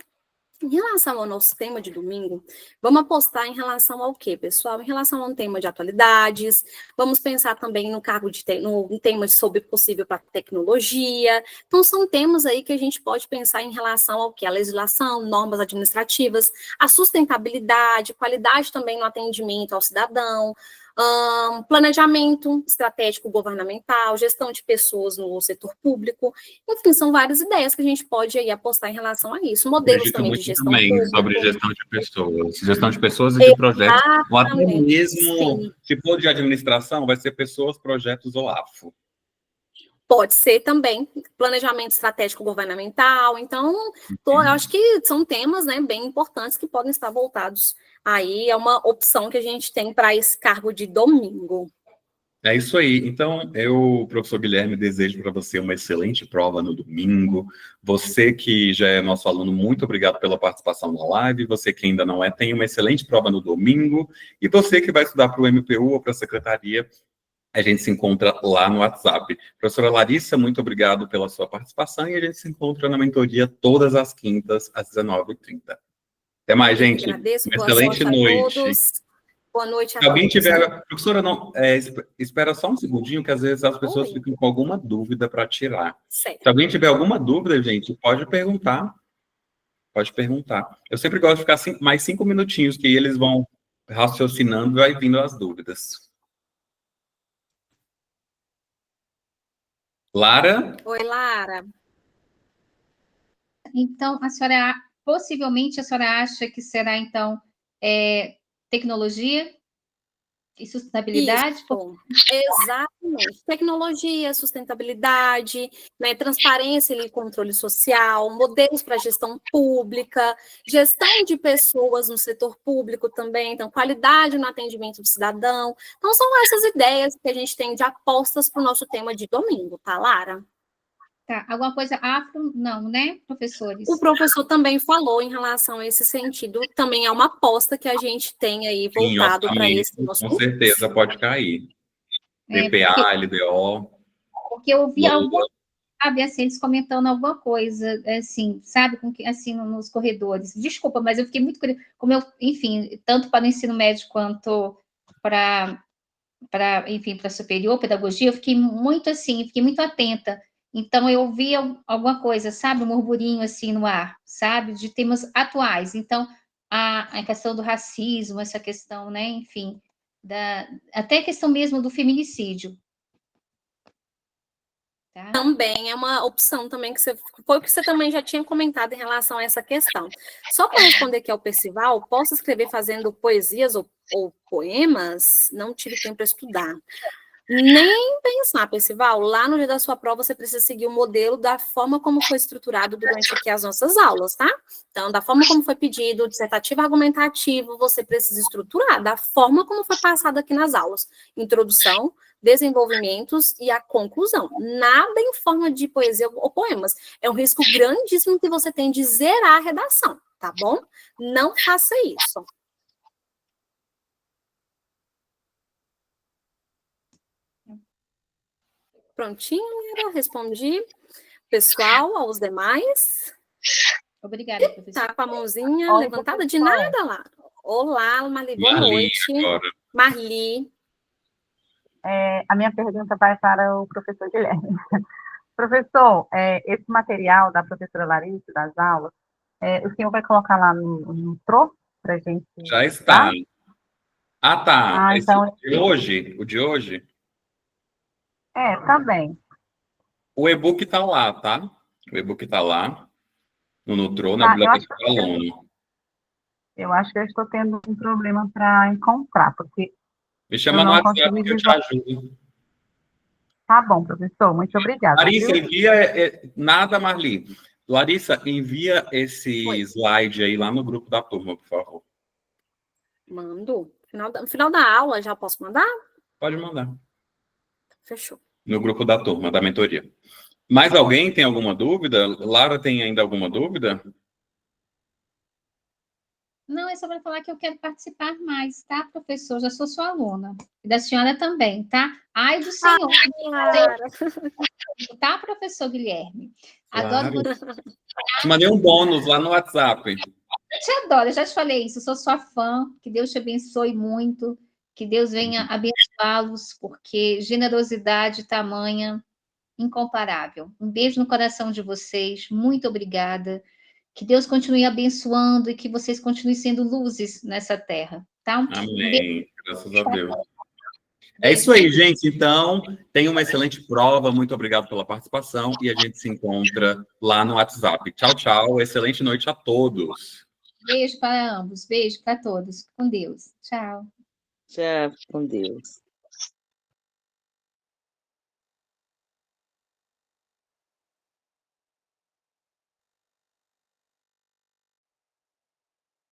[SPEAKER 2] Em relação ao nosso tema de domingo, vamos apostar em relação ao quê, pessoal? Em relação a um tema de atualidades, vamos pensar também no cargo no tema sobre possível para tecnologia. Então, são temas aí que a gente pode pensar em relação ao quê? A legislação, normas administrativas, a sustentabilidade, qualidade também no atendimento ao cidadão, planejamento estratégico governamental, gestão de pessoas no setor público, enfim, são várias ideias que a gente pode aí apostar em relação a isso. Modelos também de gestão pública.
[SPEAKER 1] Sobre gestão de pessoas e de projetos, ou até mesmo, se for de administração, vai ser pessoas, projetos ou AFO.
[SPEAKER 2] Pode ser também planejamento estratégico governamental. Então, eu acho que são temas, né, bem importantes que podem estar voltados. Aí é uma opção que a gente tem para esse cargo de domingo.
[SPEAKER 1] É isso aí. Então, eu, professor Guilherme, desejo para você uma excelente prova no domingo. Você que já é nosso aluno, muito obrigado pela participação na live. Você que ainda não é, tenha uma excelente prova no domingo. E você que vai estudar para o MPU ou para a secretaria, a gente se encontra lá no WhatsApp. Professora Larissa, muito obrigado pela sua participação e a gente se encontra na mentoria todas as quintas, às 19h30. Até mais, gente.
[SPEAKER 2] Agradeço,
[SPEAKER 1] uma excelente noite.
[SPEAKER 2] Boa noite a
[SPEAKER 1] Se alguém
[SPEAKER 2] todos.
[SPEAKER 1] tiver... Professora, não, espera só um segundinho, que às vezes as pessoas ficam com alguma dúvida para tirar.
[SPEAKER 2] Certo.
[SPEAKER 1] Se alguém tiver alguma dúvida, gente, pode perguntar. Pode perguntar. Eu sempre gosto de ficar mais 5 minutinhos, que eles vão raciocinando e vai vindo as dúvidas. Lara?
[SPEAKER 2] Oi, Lara.
[SPEAKER 4] Então, possivelmente a senhora acha que será, então, tecnologia e sustentabilidade?
[SPEAKER 2] Isso, exatamente. Tecnologia, sustentabilidade, né, transparência e controle social, modelos para gestão pública, gestão de pessoas no setor público também, então, qualidade no atendimento do cidadão. Então, são essas ideias que a gente tem de apostas para o nosso tema de domingo, tá, Lara?
[SPEAKER 4] Tá, alguma coisa afro? Não, né, professores?
[SPEAKER 2] O professor também falou em relação a esse sentido, também é uma aposta que a gente tem aí voltado para esse nosso
[SPEAKER 1] com certeza pode cair. DPA, LDO.
[SPEAKER 4] Porque eu vi sabe, assim, eles comentando alguma coisa, assim, sabe, assim, nos corredores. Desculpa, mas eu fiquei muito curiosa, enfim, tanto para o ensino médio quanto enfim, para superior, pedagogia, eu fiquei muito atenta. Então, eu vi alguma coisa, sabe, um murmurinho assim no ar, sabe, de temas atuais. Então, a questão do racismo, essa questão, né, enfim, até a questão mesmo do feminicídio. Tá?
[SPEAKER 2] Também é uma opção também que foi o que você também já tinha comentado em relação a essa questão. Só para responder aqui ao Percival, posso escrever fazendo poesias ou poemas? Não tive tempo para estudar. Nem pensar, Percival, lá no dia da sua prova você precisa seguir o modelo da forma como foi estruturado durante aqui as nossas aulas, tá? Então, da forma como foi pedido, dissertativo argumentativo, você precisa estruturar da forma como foi passado aqui nas aulas. Introdução, desenvolvimentos e a conclusão. Nada em forma de poesia ou poemas. É um risco grandíssimo que você tem de zerar a redação, tá bom? Não faça isso. Prontinho, Lara, respondi. Pessoal, aos demais.
[SPEAKER 4] Obrigada, professora.
[SPEAKER 2] Tá com a mãozinha levantada de nada, Lara. Olá, Marli, boa noite.
[SPEAKER 1] Agora.
[SPEAKER 2] Marli.
[SPEAKER 5] A minha pergunta vai para o professor Guilherme. Professor, esse material da professora Larissa, das aulas, o senhor vai colocar lá no TRO para a gente...
[SPEAKER 1] Já está. Tá.
[SPEAKER 5] Então...
[SPEAKER 1] O de hoje?
[SPEAKER 5] Tá bem.
[SPEAKER 1] O e-book está lá, tá? O e-book está lá, no Nutro, na biblioteca do aluno.
[SPEAKER 5] Eu acho que eu estou tendo um problema para encontrar, porque...
[SPEAKER 1] Me chama no WhatsApp que eu te ajudo.
[SPEAKER 5] Tá bom, professor. Muito obrigada.
[SPEAKER 1] Larissa, envia... Nada, Marli. Larissa, envia esse slide aí lá no grupo da turma, por favor.
[SPEAKER 2] Mando. No final da aula, já posso mandar?
[SPEAKER 1] Pode mandar.
[SPEAKER 2] Fechou.
[SPEAKER 1] No grupo da turma, da mentoria. Mais alguém tem alguma dúvida? Lara tem ainda alguma dúvida?
[SPEAKER 4] Não, é só para falar que eu quero participar mais, tá, professor? Já sou sua aluna. E da senhora também, tá? Ai do senhor. Tá, professor Guilherme?
[SPEAKER 1] Claro. Te mandei um bônus lá no WhatsApp.
[SPEAKER 4] Eu te adoro, eu já te falei isso, eu sou sua fã, que Deus te abençoe muito, que Deus venha abençoá-los, porque generosidade tamanha, incomparável. Um beijo no coração de vocês, muito obrigada. Que Deus continue abençoando e que vocês continuem sendo luzes nessa terra, tá? Um beijo.
[SPEAKER 1] Amém. Graças a Deus. É isso aí, gente. Então, tenha uma excelente prova. Muito obrigado pela participação e a gente se encontra lá no WhatsApp. Tchau, tchau. Excelente noite a todos.
[SPEAKER 4] Beijo para ambos, beijo para todos. Com Deus. Tchau.
[SPEAKER 6] Tchau, com Deus.